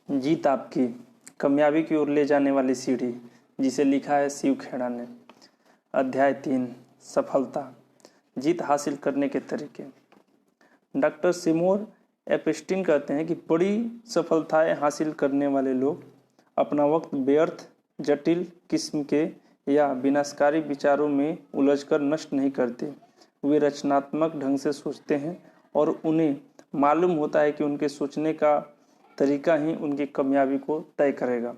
जीत आपकी, कामयाबी की ओर ले जाने वाली सीढ़ी, जिसे लिखा है शिव खेड़ा ने। अध्याय 3, सफलता, जीत हासिल करने के तरीके। डॉक्टर सिमोर एप्स्टीन कहते हैं कि बड़ी सफलताएं हासिल करने वाले लोग अपना वक्त व्यर्थ, जटिल किस्म के या विनाशकारी विचारों में उलझकर नष्ट नहीं करते। वे रचनात्मक ढंग से सोचते हैं और उन्हें मालूम होता है कि उनके सोचने का तरीका ही उनकी कामयाबी को तय करेगा।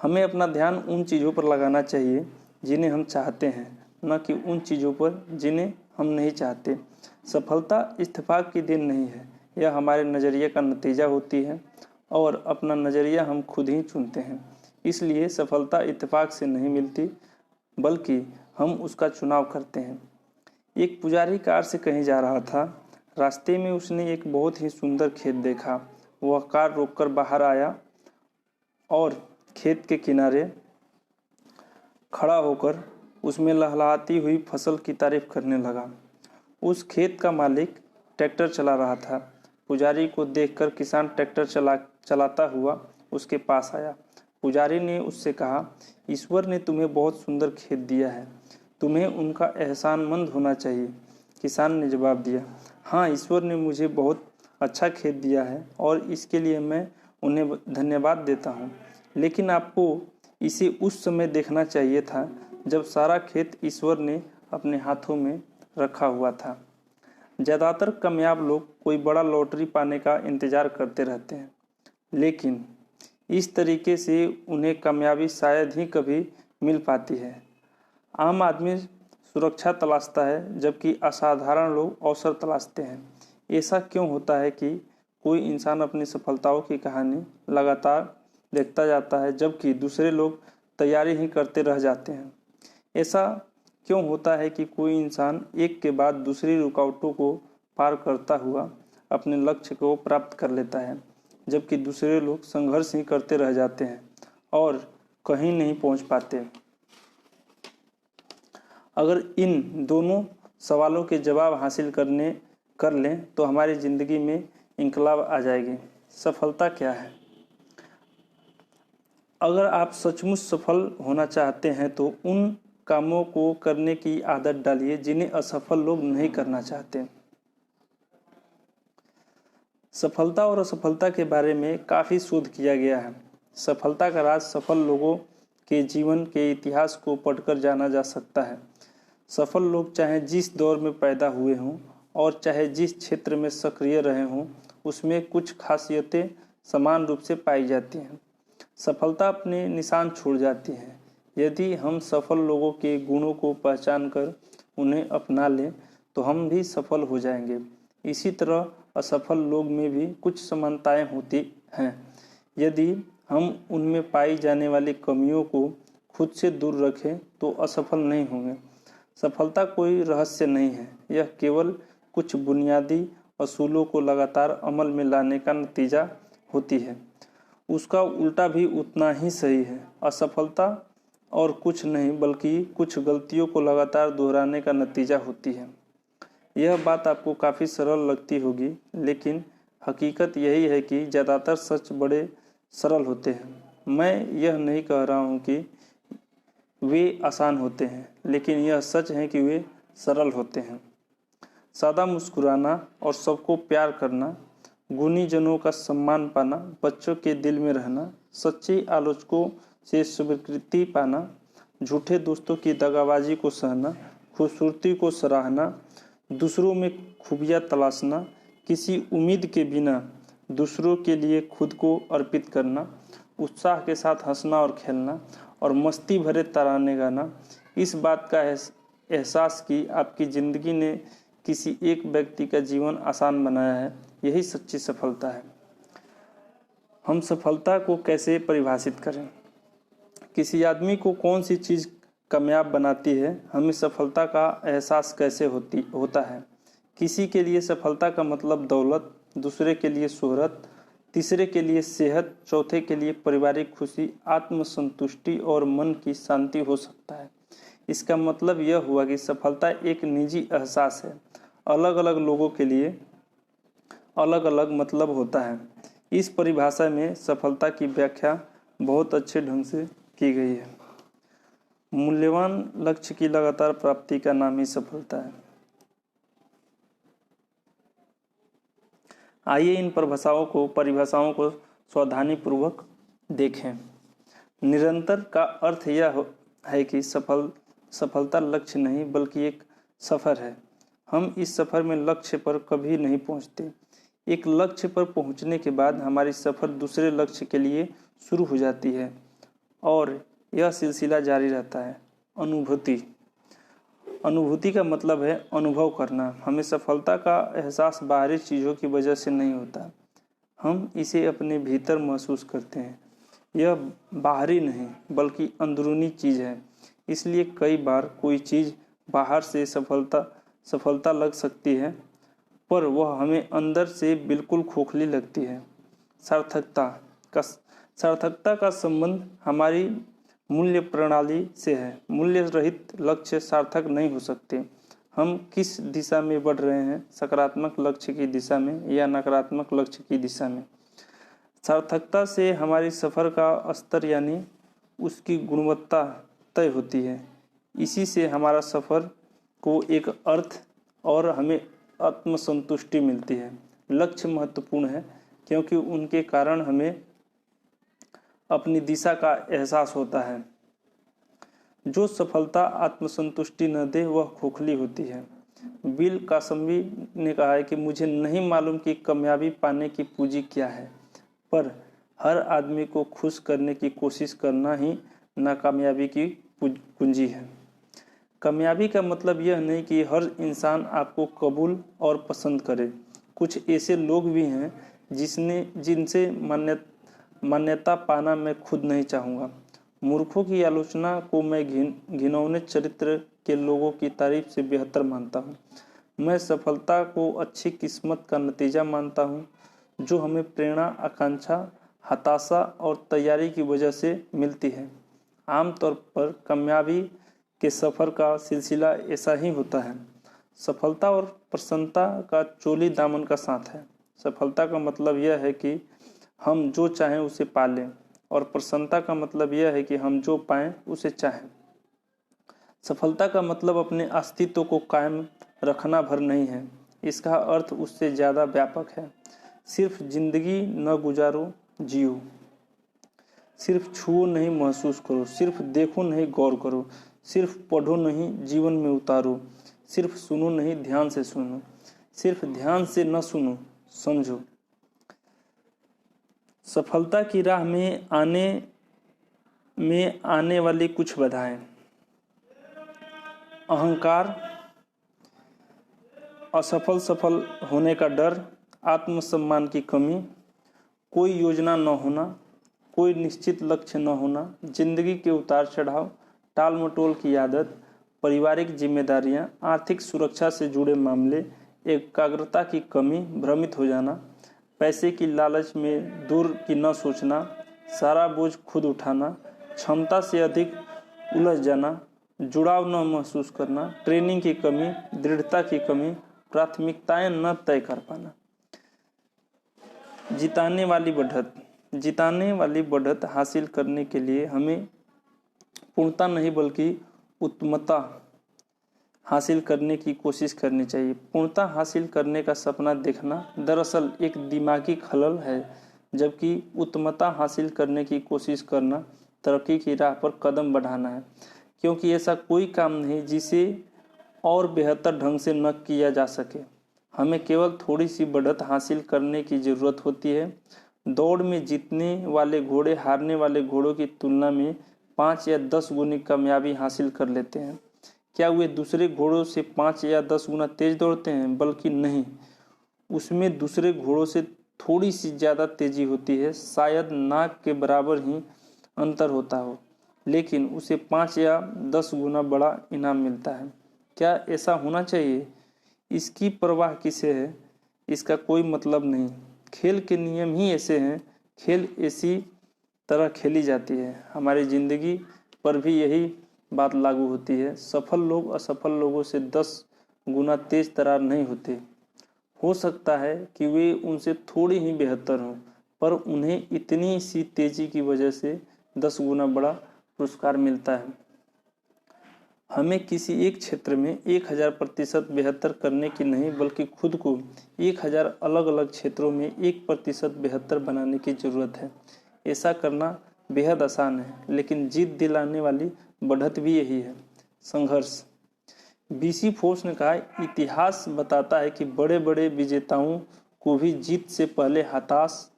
हमें अपना ध्यान उन चीज़ों पर लगाना चाहिए जिन्हें हम चाहते हैं, न कि उन चीज़ों पर जिन्हें हम नहीं चाहते। सफलता इत्तेफाक की देन नहीं है, यह हमारे नज़रिए का नतीजा होती है और अपना नज़रिया हम खुद ही चुनते हैं। इसलिए सफलता इत्तेफाक से नहीं मिलती, बल्कि हम उसका चुनाव करते हैं। एक पुजारी कार से कहीं जा रहा था। रास्ते में उसने एक बहुत ही सुंदर खेत देखा। वह कार रोककर बाहर आया और खेत के किनारे खड़ा होकर उसमें लहलहाती हुई फसल की तारीफ करने लगा। उस खेत का मालिक ट्रैक्टर चला रहा था। पुजारी को देखकर किसान ट्रैक्टर चलाता हुआ उसके पास आया। पुजारी ने उससे कहा, ईश्वर ने तुम्हें बहुत सुंदर खेत दिया है, तुम्हें उनका एहसानमंद होना चाहिए। किसान ने जवाब दिया, हाँ, ईश्वर ने मुझे बहुत अच्छा खेत दिया है और इसके लिए मैं उन्हें धन्यवाद देता हूँ, लेकिन आपको इसे उस समय देखना चाहिए था जब सारा खेत ईश्वर ने अपने हाथों में रखा हुआ था। ज़्यादातर कामयाब लोग कोई बड़ा लॉटरी पाने का इंतज़ार करते रहते हैं, लेकिन इस तरीके से उन्हें कामयाबी शायद ही कभी मिल पाती है। आम आदमी सुरक्षा तलाशता है, जबकि असाधारण लोग अवसर तलाशते हैं। ऐसा क्यों होता है कि कोई इंसान अपनी सफलताओं की कहानी लगातार देखता जाता है, जबकि दूसरे लोग तैयारी ही करते रह जाते हैं? ऐसा क्यों होता है कि कोई इंसान एक के बाद दूसरी रुकावटों को पार करता हुआ अपने लक्ष्य को प्राप्त कर लेता है, जबकि दूसरे लोग संघर्ष ही करते रह जाते हैं और कहीं नहीं पहुंच पाते? अगर इन दोनों सवालों के जवाब हासिल कर लें तो हमारी ज़िंदगी में इंकलाब आ जाएगी। सफलता क्या है? अगर आप सचमुच सफल होना चाहते हैं तो उन कामों को करने की आदत डालिए जिन्हें असफल लोग नहीं करना चाहते। सफलता और असफलता के बारे में काफ़ी शोध किया गया है। सफलता का राज सफल लोगों के जीवन के इतिहास को पढ़कर जाना जा सकता है। सफल लोग चाहे जिस दौर में पैदा हुए हों और चाहे जिस क्षेत्र में सक्रिय रहे हों, उसमें कुछ खासियतें समान रूप से पाई जाती हैं। सफलता अपने निशान छोड़ जाती है। यदि हम सफल लोगों के गुणों को पहचान कर उन्हें अपना लें तो हम भी सफल हो जाएंगे। इसी तरह असफल लोग में भी कुछ समानताएं होती हैं। यदि हम उनमें पाई जाने वाली कमियों को खुद से दूर रखें तो असफल नहीं होंगे। सफलता कोई रहस्य नहीं है, यह केवल कुछ बुनियादी असूलों को लगातार अमल में लाने का नतीजा होती है। उसका उल्टा भी उतना ही सही है। असफलता और कुछ नहीं बल्कि कुछ गलतियों को लगातार दोहराने का नतीजा होती है। यह बात आपको काफ़ी सरल लगती होगी, लेकिन हकीकत यही है कि ज़्यादातर सच बड़े सरल होते हैं। मैं यह नहीं कह रहा हूँ कि वे आसान होते हैं, लेकिन यह सच है कि वे सरल होते हैं। सादा मुस्कुराना और सबको प्यार करना, गुणीजनों का सम्मान पाना, बच्चों के दिल में रहना, सच्चे आलोचकों से स्वीकृति पाना, झूठे दोस्तों की दगाबाजी को सहना, खूबसूरती को सराहना, दूसरों में खूबियाँ तलाशना, किसी उम्मीद के बिना दूसरों के लिए खुद को अर्पित करना, उत्साह के साथ हंसना और खेलना और मस्ती भरे तराने गाना, इस बात का एहसास कि आपकी ज़िंदगी ने किसी एक व्यक्ति का जीवन आसान बनाया है, यही सच्ची सफलता है। हम सफलता को कैसे परिभाषित करें? किसी आदमी को कौन सी चीज़ कामयाब बनाती है? हमें सफलता का एहसास कैसे होता है? किसी के लिए सफलता का मतलब दौलत, दूसरे के लिए शोहरत, तीसरे के लिए सेहत, चौथे के लिए पारिवारिक खुशी, आत्मसंतुष्टि और मन की शांति हो सकता है। इसका मतलब यह हुआ कि सफलता एक निजी एहसास है। अलग अलग लोगों के लिए अलग अलग मतलब होता है। इस परिभाषा में सफलता की व्याख्या बहुत अच्छे ढंग से की गई है। मूल्यवान लक्ष्य की लगातार प्राप्ति का नाम ही सफलता है। आइए इन परिभाषाओं को सावधानीपूर्वक देखें। निरंतर का अर्थ यह है कि सफलता लक्ष्य नहीं बल्कि एक सफ़र है। हम इस सफ़र में लक्ष्य पर कभी नहीं पहुंचते। एक लक्ष्य पर पहुंचने के बाद हमारी सफ़र दूसरे लक्ष्य के लिए शुरू हो जाती है और यह सिलसिला जारी रहता है। अनुभूति का मतलब है अनुभव करना। हमें सफलता का एहसास बाहरी चीज़ों की वजह से नहीं होता, हम इसे अपने भीतर महसूस करते हैं। यह बाहरी नहीं बल्कि अंदरूनी चीज़ है। इसलिए कई बार कोई चीज़ बाहर से सफलता लग सकती है, पर वह हमें अंदर से बिल्कुल खोखली लगती है। सार्थकता का संबंध हमारी मूल्य प्रणाली से है। मूल्य रहित लक्ष्य सार्थक नहीं हो सकते। हम किस दिशा में बढ़ रहे हैं, सकारात्मक लक्ष्य की दिशा में या नकारात्मक लक्ष्य की दिशा में। सार्थकता से हमारी सफ़र का स्तर यानी उसकी गुणवत्ता तय होती है। इसी से हमारा सफ़र को एक अर्थ और हमें आत्मसंतुष्टि मिलती है। लक्ष्य महत्वपूर्ण है क्योंकि उनके कारण हमें अपनी दिशा का एहसास होता है। जो सफलता आत्मसंतुष्टि न दे वह खोखली होती है। बिल कासम्बी ने कहा है कि मुझे नहीं मालूम कि कामयाबी पाने की पूंजी क्या है, पर हर आदमी को खुश करने की कोशिश करना ही नाकामयाबी की कुंजी है। कामयाबी का मतलब यह नहीं कि हर इंसान आपको कबूल और पसंद करे। कुछ ऐसे लोग भी हैं जिनसे मान्यता पाना मैं खुद नहीं चाहूँगा। मूर्खों की आलोचना को मैं घिनौने चरित्र के लोगों की तारीफ से बेहतर मानता हूँ। मैं सफलता को अच्छी किस्मत का नतीजा मानता हूँ जो हमें प्रेरणा, आकांक्षा, हताशा और तैयारी की वजह से मिलती है। आमतौर पर कामयाबी के सफ़र का सिलसिला ऐसा ही होता है। सफलता और प्रसन्नता का चोली दामन का साथ है। सफलता का मतलब यह है कि हम जो चाहें उसे पा लें और प्रसन्नता का मतलब यह है कि हम जो पाएं उसे चाहें। सफलता का मतलब अपने अस्तित्व को कायम रखना भर नहीं है, इसका अर्थ उससे ज़्यादा व्यापक है। सिर्फ जिंदगी न गुजारो, जियो। सिर्फ छुओ नहीं, महसूस करो। सिर्फ देखो नहीं, गौर करो। सिर्फ पढ़ो नहीं, जीवन में उतारो। सिर्फ सुनो नहीं, ध्यान से सुनो। सिर्फ ध्यान से न सुनो, समझो। सफलता की राह में आने वाली कुछ बाधाएं: अहंकार, सफल होने का डर, आत्मसम्मान की कमी, कोई योजना न होना, कोई निश्चित लक्ष्य न होना, जिंदगी के उतार चढ़ाव, टाल मटोल की आदत, पारिवारिक जिम्मेदारियां, आर्थिक सुरक्षा से जुड़े मामले, एकाग्रता की कमी, भ्रमित हो जाना, पैसे की लालच में दूर की न सोचना, सारा बोझ खुद उठाना, क्षमता से अधिक उलझ जाना, जुड़ाव न महसूस करना, ट्रेनिंग की कमी, दृढ़ता की कमी, प्राथमिकताएं न तय कर पाना। जिताने वाली बढ़त हासिल करने के लिए हमें पूर्णता नहीं बल्कि उत्तमता हासिल करने की कोशिश करनी चाहिए। पूर्णता हासिल करने का सपना देखना दरअसल एक दिमागी खलल है, जबकि उत्तमता हासिल करने की कोशिश करना तरक्की की राह पर कदम बढ़ाना है, क्योंकि ऐसा कोई काम नहीं जिसे और बेहतर ढंग से न किया जा सके। हमें केवल थोड़ी सी बढ़त हासिल करने की ज़रूरत होती है। दौड़ में जीतने वाले घोड़े हारने वाले घोड़ों की तुलना में 5 या 10 गुनी कामयाबी हासिल कर लेते हैं। क्या वे दूसरे घोड़ों से 5 या 10 गुना तेज दौड़ते हैं? बल्कि नहीं, उसमें दूसरे घोड़ों से थोड़ी सी ज़्यादा तेजी होती है। शायद नाक के बराबर ही अंतर होता हो, लेकिन उसे 5 या 10 गुना बड़ा इनाम मिलता है। क्या ऐसा होना चाहिए? इसकी परवाह किसे है? इसका कोई मतलब नहीं। खेल के नियम ही ऐसे हैं, खेल ऐसी तरह खेली जाती है। हमारी ज़िंदगी पर भी यही बात लागू होती है। सफल लोग असफल लोगों से 10 गुना तेज तर्रार नहीं होते। हो सकता है कि वे उनसे थोड़ी ही बेहतर हों, पर उन्हें इतनी सी तेजी की वजह से 10 गुना बड़ा पुरस्कार मिलता है। हमें किसी एक क्षेत्र में 1000% बेहतर करने की नहीं, बल्कि खुद को 1000 अलग अलग क्षेत्रों में 1% बेहतर बनाने की जरूरत है। ऐसा करना बेहद आसान है, लेकिन जीत दिलाने वाली बढ़त भी यही है, संघर्ष। बीसी फोर्स ने कहा, इतिहास बताता है कि बड़े बड़े विजेताओं को भी जीत से पहले हताश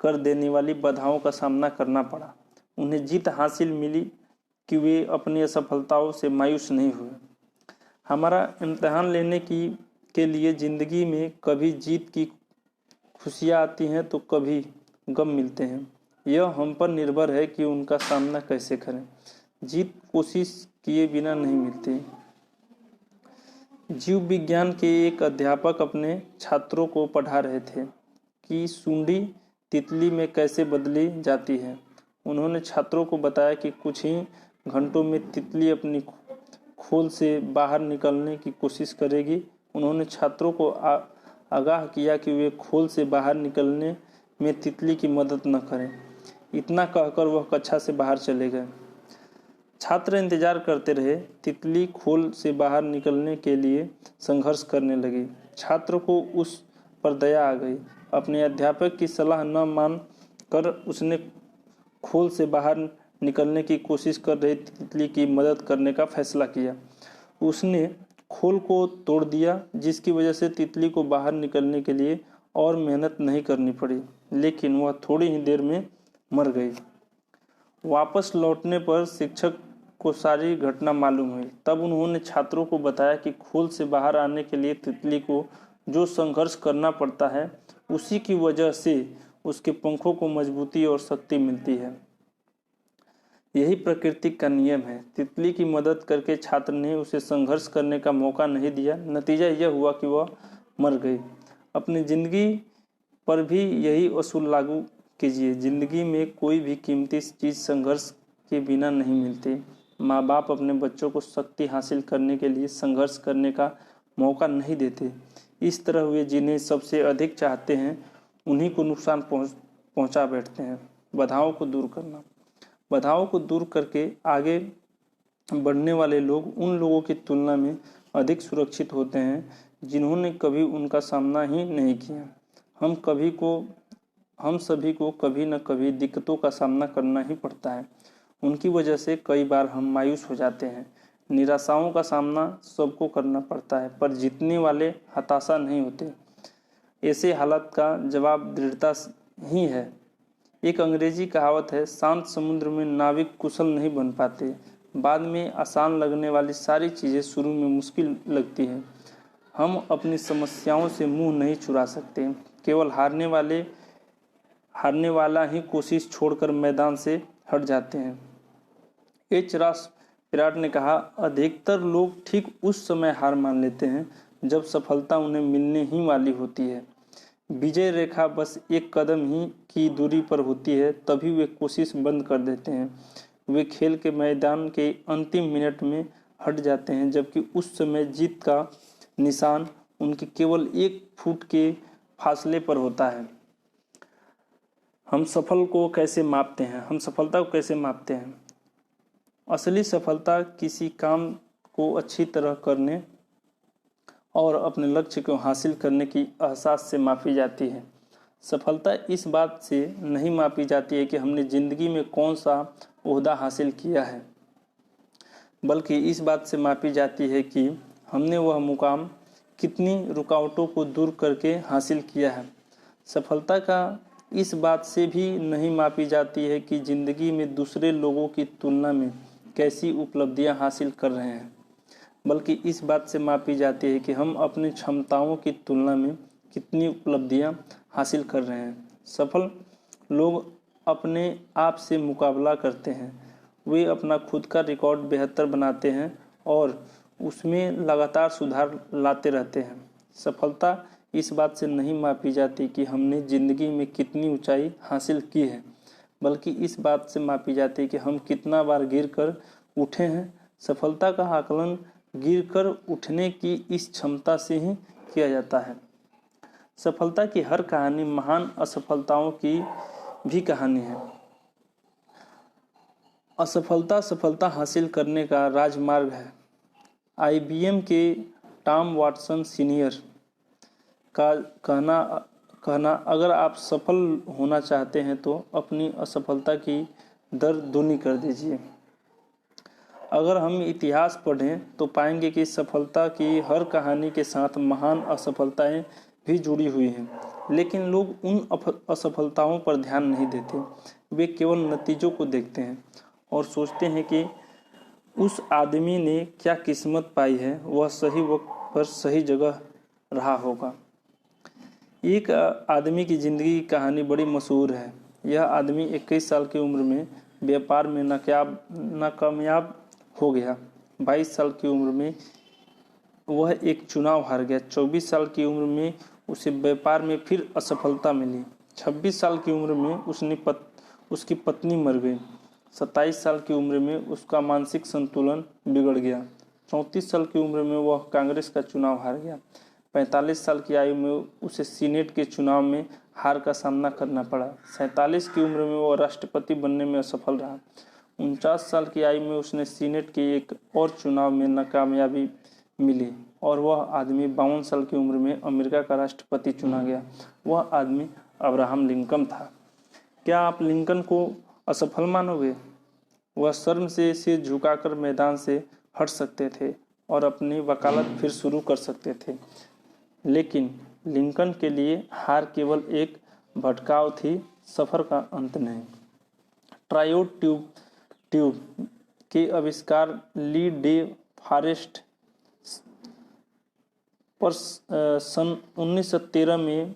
कर देने वाली बाधाओं का सामना करना पड़ा। उन्हें जीत हासिल मिली कि वे अपनी असफलताओं से मायूस नहीं हुए। हमारा इम्तिहान लेने के लिए ज़िंदगी में कभी जीत की खुशियाँ आती हैं तो कभी गम मिलते हैं। यह हम पर निर्भर है कि उनका सामना कैसे करें। जीत कोशिश किए बिना नहीं मिलती। जीव विज्ञान के एक अध्यापक अपने छात्रों को पढ़ा रहे थे कि सुंडी तितली में कैसे बदली जाती है। उन्होंने छात्रों को बताया कि कुछ ही घंटों में तितली अपनी खोल से बाहर निकलने की कोशिश करेगी। उन्होंने छात्रों को आगाह किया कि वे खोल से बाहर निकलने में तितली की मदद न करें। इतना कहकर वह कक्षा से बाहर चले गए। छात्र इंतजार करते रहे। तितली खोल से बाहर निकलने के लिए संघर्ष करने लगी। छात्र को उस पर दया आ गई। अपने अध्यापक की सलाह न मान कर उसने खोल से बाहर निकलने की कोशिश कर रही तितली की मदद करने का फैसला किया। उसने खोल को तोड़ दिया, जिसकी वजह से तितली को बाहर निकलने के लिए और मेहनत नहीं करनी पड़ी, लेकिन वह थोड़ी ही देर में मर गई। वापस लौटने पर शिक्षक को सारी घटना मालूम हुई। तब उन्होंने छात्रों को बताया कि खोल से बाहर आने के लिए तितली को जो संघर्ष करना पड़ता है, उसी की वजह से उसके पंखों को मजबूती और शक्ति मिलती है। यही प्रकृति का नियम है। तितली की मदद करके छात्र ने उसे संघर्ष करने का मौका नहीं दिया। नतीजा यह हुआ कि वह मर गई। अपनी जिंदगी पर भी यही असूल लागू कीजिए। जिंदगी में कोई भी कीमती चीज़ संघर्ष के बिना नहीं मिलती। माँ बाप अपने बच्चों को शक्ति हासिल करने के लिए संघर्ष करने का मौका नहीं देते। इस तरह वे जिन्हें सबसे अधिक चाहते हैं उन्हीं को नुकसान पहुँचा बैठते हैं। बाधाओं को दूर करना। बाधाओं को दूर करके आगे बढ़ने वाले लोग उन लोगों की तुलना में अधिक सुरक्षित होते हैं जिन्होंने कभी उनका सामना ही नहीं किया। हम सभी को कभी न कभी दिक्कतों का सामना करना ही पड़ता है। उनकी वजह से कई बार हम मायूस हो जाते हैं। निराशाओं का सामना सबको करना पड़ता है, पर जीतने वाले हताशा नहीं होते। ऐसे हालात का जवाब दृढ़ता ही है। एक अंग्रेजी कहावत है, शांत समुद्र में नाविक कुशल नहीं बन पाते। बाद में आसान लगने वाली सारी चीज़ें शुरू में मुश्किल लगती हैं। हम अपनी समस्याओं से मुंह नहीं चुरा सकते। केवल हारने वाला ही कोशिश छोड़कर मैदान से हट जाते हैं। एच रास विराट ने कहा, अधिकतर लोग ठीक उस समय हार मान लेते हैं जब सफलता उन्हें मिलने ही वाली होती है। विजय रेखा बस एक कदम ही की दूरी पर होती है, तभी वे कोशिश बंद कर देते हैं। वे खेल के मैदान के अंतिम मिनट में हट जाते हैं, जबकि उस समय जीत का निशान उनके केवल 1 फुट के फासले पर होता है। हम सफलता को कैसे मापते हैं? असली सफलता किसी काम को अच्छी तरह करने और अपने लक्ष्य को हासिल करने की एहसास से मापी जाती है। सफलता इस बात से नहीं मापी जाती है कि हमने ज़िंदगी में कौन सा ओहदा हासिल किया है, बल्कि इस बात से मापी जाती है कि हमने वह मुकाम कितनी रुकावटों को दूर करके हासिल किया है। सफलता का इस बात से भी नहीं मापी जाती है कि ज़िंदगी में दूसरे लोगों की तुलना में कैसी उपलब्धियां हासिल कर रहे हैं, बल्कि इस बात से मापी जाती है कि हम अपनी क्षमताओं की तुलना में कितनी उपलब्धियां हासिल कर रहे हैं। सफल लोग अपने आप से मुकाबला करते हैं। वे अपना खुद का रिकॉर्ड बेहतर बनाते हैं और उसमें लगातार सुधार लाते रहते हैं। सफलता इस बात से नहीं मापी जाती कि हमने ज़िंदगी में कितनी ऊंचाई हासिल की है, बल्कि इस बात से मापी जाती है कि हम कितना बार गिर कर उठे हैं। सफलता का आकलन गिरकर उठने की इस क्षमता से ही किया जाता है। सफलता की हर कहानी महान असफलताओं की भी कहानी है। असफलता सफलता हासिल करने का राजमार्ग है। IBM के टॉम वाटसन सीनियर का कहना अगर आप सफल होना चाहते हैं तो अपनी असफलता की दर दूनी कर दीजिए। अगर हम इतिहास पढ़ें तो पाएंगे कि सफलता की हर कहानी के साथ महान असफलताएं भी जुड़ी हुई हैं, लेकिन लोग उन असफलताओं पर ध्यान नहीं देते। वे केवल नतीजों को देखते हैं और सोचते हैं कि उस आदमी ने क्या किस्मत पाई है, वह सही वक्त पर सही जगह रहा होगा। एक आदमी की ज़िंदगी की कहानी बड़ी मशहूर है। यह आदमी 21 साल की उम्र में व्यापार में नाकामयाब हो गया। 22 साल की उम्र में वह एक चुनाव हार गया। 24 साल की उम्र में उसे व्यापार में फिर असफलता मिली। 26 साल की उम्र में उसकी पत्नी मर गई। 27 साल की उम्र में उसका मानसिक संतुलन बिगड़ गया। 34 साल की उम्र में वह कांग्रेस का चुनाव हार गया। 45 साल की आयु में उसे सीनेट के चुनाव में हार का सामना करना पड़ा। 47 की उम्र में वह राष्ट्रपति बनने में असफल रहा। 49 साल की आयु में उसने सीनेट के एक और चुनाव में नाकामयाबी मिली और वह आदमी 52 साल की उम्र में अमेरिका का राष्ट्रपति चुना गया। वह आदमी अब्राहम लिंकन था। क्या आप लिंकन को असफल मानोगे? वह शर्म से सिर झुकाकर मैदान से हट सकते थे और अपनी वकालत फिर शुरू कर सकते थे, लेकिन लिंकन के लिए हार केवल एक भटकाव थी, सफर का अंत नहीं। ट्रायोड ट्यूब के आविष्कार ली डे फॉरेस्ट पर सन 1913 में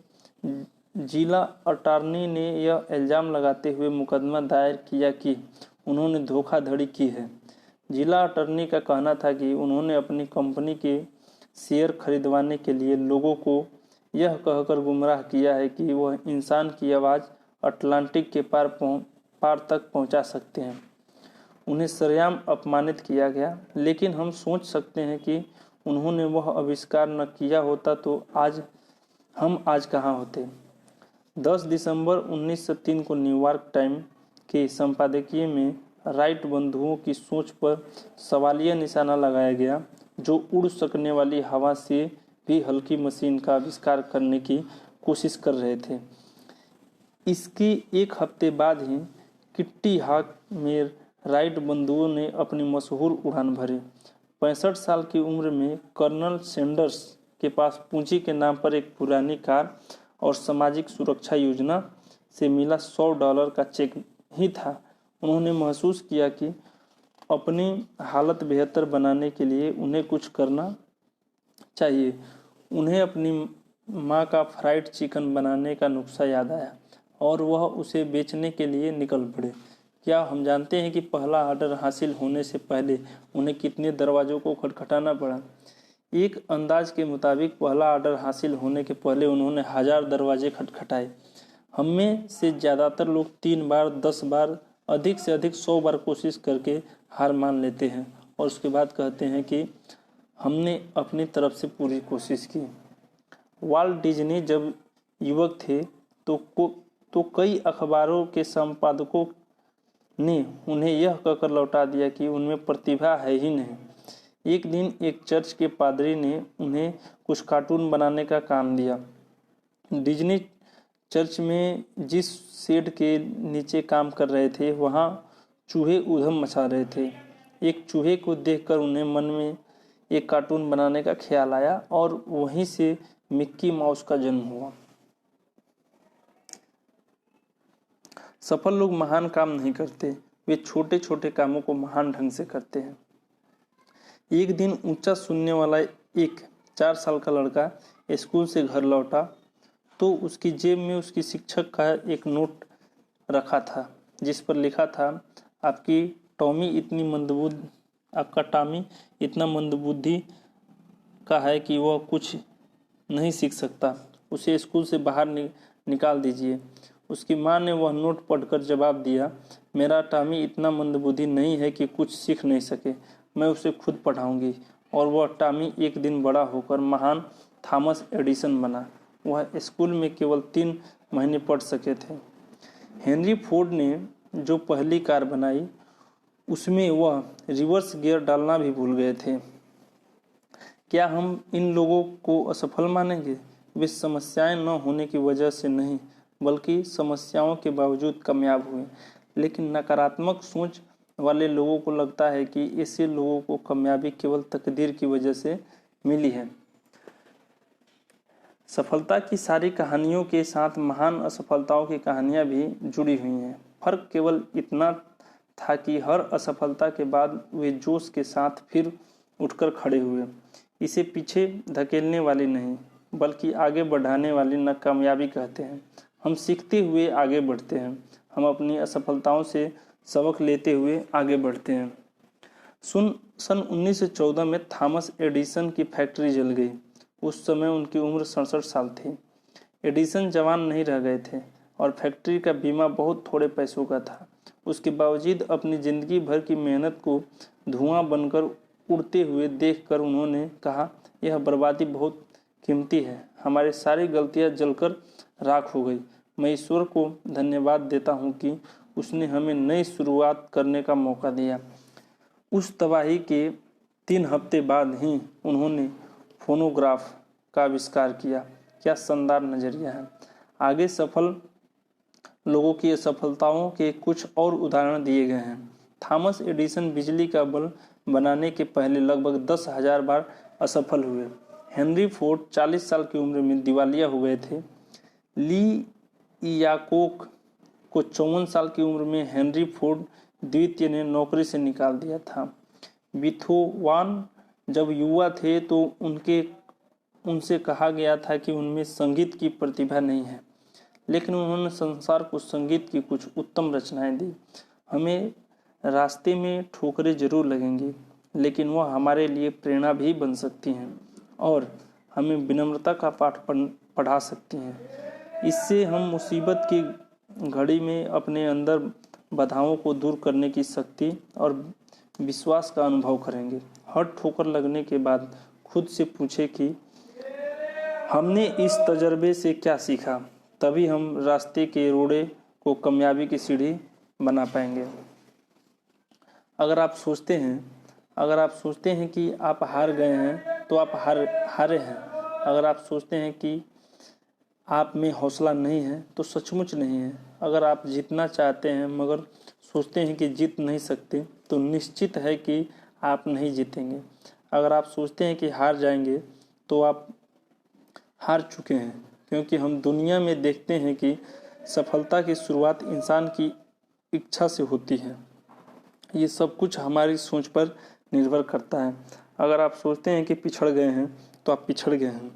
जिला अटॉर्नी ने यह इल्ज़ाम लगाते हुए मुकदमा दायर किया कि उन्होंने धोखाधड़ी की है। जिला अटॉर्नी का कहना था कि उन्होंने अपनी कंपनी के शेयर खरीदवाने के लिए लोगों को यह कहकर गुमराह किया है कि वह इंसान की आवाज़ अटलांटिक के पार तक पहुंचा सकते हैं। उन्हें सरेआम अपमानित किया गया, लेकिन हम सोच सकते हैं कि उन्होंने वह आविष्कार न किया होता तो हम आज कहाँ होते। 10 दिसंबर 1903 को न्यूयॉर्क टाइम के संपादकीय में राइट बंधुओं की सोच पर सवालिया निशाना लगाया गया, जो उड़ सकने वाली हवा से भी हल्की मशीन का आविष्कार करने की कोशिश कर रहे थे। इसके एक हफ्ते बाद ही किट्टी हॉक में राइट बंधुओं ने अपनी मशहूर उड़ान भरी। 65 साल की उम्र में कर्नल सैंडर्स के पास पूंजी के नाम पर एक पुरानी कार और सामाजिक सुरक्षा योजना से मिला $100 का चेक ही था। उन्होंने महसूस किया कि अपनी हालत बेहतर बनाने के लिए उन्हें कुछ करना चाहिए। उन्हें अपनी माँ का फ्राइड चिकन बनाने का नुस्खा याद आया और वह उसे बेचने के लिए निकल पड़े। क्या हम जानते हैं कि पहला ऑर्डर हासिल होने से पहले उन्हें कितने दरवाज़ों को खटखटाना पड़ा? एक अंदाज के मुताबिक पहला ऑर्डर हासिल होने के पहले उन्होंने 1000 दरवाजे खटखटाए। हम में से ज़्यादातर लोग 3 बार, 10 बार, अधिक से अधिक 100 बार कोशिश करके हार मान लेते हैं और उसके बाद कहते हैं कि हमने अपनी तरफ से पूरी कोशिश की। वाल्ट डिज्नी जब युवक थे तो कई अखबारों के संपादकों ने उन्हें यह कहकर लौटा दिया कि उनमें प्रतिभा है ही नहीं। एक दिन एक चर्च के पादरी ने उन्हें कुछ कार्टून बनाने का काम दिया। डिज्नी चर्च में जिस शेड के नीचे काम कर रहे थे वहाँ चूहे उधम मचा रहे थे। एक चूहे को देखकर उन्हें मन में एक कार्टून बनाने का ख्याल आया और वहीं से मिक्की माउस का जन्म हुआ। सफल लोग महान काम नहीं करते, वे छोटे छोटे कामों को महान ढंग से करते हैं। एक दिन ऊंचा सुनने वाला एक 4 साल का लड़का स्कूल से घर लौटा तो उसकी जेब में उसकी शिक्षक का एक नोट रखा था जिस पर लिखा था, आपका टॉमी इतना मंदबुद्धि का है कि वह कुछ नहीं सीख सकता। उसे स्कूल से बाहर निकाल दीजिए। उसकी माँ ने वह नोट पढ़कर जवाब दिया, मेरा टॉमी इतना मंदबुद्धि नहीं है कि कुछ सीख नहीं सके। मैं उसे खुद पढ़ाऊंगी। और वह टॉमी एक दिन बड़ा होकर महान थॉमस एडिसन बना। वह स्कूल में केवल 3 महीने पढ़ सके थे। हेनरी फोर्ड ने जो पहली कार बनाई उसमें वह रिवर्स गियर डालना भी भूल गए थे। क्या हम इन लोगों को असफल मानेंगे? वे समस्याएं न होने की वजह से नहीं, बल्कि समस्याओं के बावजूद कामयाब हुए। लेकिन नकारात्मक सोच वाले लोगों को लगता है कि ऐसे लोगों को कामयाबी केवल तकदीर की वजह से मिली है। सफलता की सारी कहानियों के साथ महान असफलताओं की कहानियां भी जुड़ी हुई हैं। फर्क केवल इतना था कि हर असफलता के बाद वे जोश के साथ फिर उठकर खड़े हुए। इसे पीछे धकेलने वाली नहीं, बल्कि आगे बढ़ाने वाली नाकामयाबी कहते हैं। हम सीखते हुए आगे बढ़ते हैं। हम अपनी असफलताओं से सबक लेते हुए आगे बढ़ते हैं। सन 1914 में थॉमस एडिसन की फैक्ट्री जल गई। उस समय उनकी उम्र 67 साल थी। एडिसन जवान नहीं रह गए थे और फैक्ट्री का बीमा बहुत थोड़े पैसों का था। उसके बावजूद अपनी जिंदगी भर की मेहनत को धुआं बनकर उड़ते हुए देखकर उन्होंने कहा, यह बर्बादी बहुत कीमती है। हमारी सारी गलतियां जलकर राख हो गई। मैं ईश्वर को धन्यवाद देता हूँ कि उसने हमें नई शुरुआत करने का मौका दिया। उस तबाही के 3 हफ्ते बाद ही उन्होंने फोनोग्राफ का आविष्कार किया। क्या शानदार नजरिया है। आगे सफल लोगों की असफलताओं के कुछ और उदाहरण दिए गए हैं। थॉमस एडिसन बिजली का बल्ब बनाने के पहले लगभग 10,000 बार असफल हुए। हेनरी फोर्ड 40 साल की उम्र में दिवालिया हो गए थे। ली इयाकोक को 54 साल की उम्र में हेनरी फोर्ड द्वितीय ने नौकरी से निकाल दिया था। बीथोवन जब युवा थे तो उनसे कहा गया था कि उनमें संगीत की प्रतिभा नहीं है, लेकिन उन्होंने संसार को संगीत की कुछ उत्तम रचनाएं दी। हमें रास्ते में ठोकरें जरूर लगेंगी, लेकिन वह हमारे लिए प्रेरणा भी बन सकती हैं और हमें विनम्रता का पाठ पढ़ा सकती हैं। इससे हम मुसीबत की घड़ी में अपने अंदर बाधाओं को दूर करने की शक्ति और विश्वास का अनुभव करेंगे। हर ठोकर लगने के बाद खुद से पूछे कि हमने इस तजर्बे से क्या सीखा। तभी हम रास्ते के रोड़े को कामयाबी की सीढ़ी बना पाएंगे। अगर आप सोचते हैं कि आप हार गए हैं तो आप हारे हैं। अगर आप सोचते हैं कि आप में हौसला नहीं है तो सचमुच नहीं है। अगर आप जीतना चाहते हैं मगर सोचते हैं कि जीत नहीं सकते तो निश्चित है कि आप नहीं जीतेंगे। अगर आप सोचते हैं कि हार जाएंगे तो आप हार चुके हैं, क्योंकि हम दुनिया में देखते हैं कि सफलता की शुरुआत इंसान की इच्छा से होती है। ये सब कुछ हमारी सोच पर निर्भर करता है। अगर आप सोचते हैं कि पिछड़ गए हैं तो आप पिछड़ गए हैं।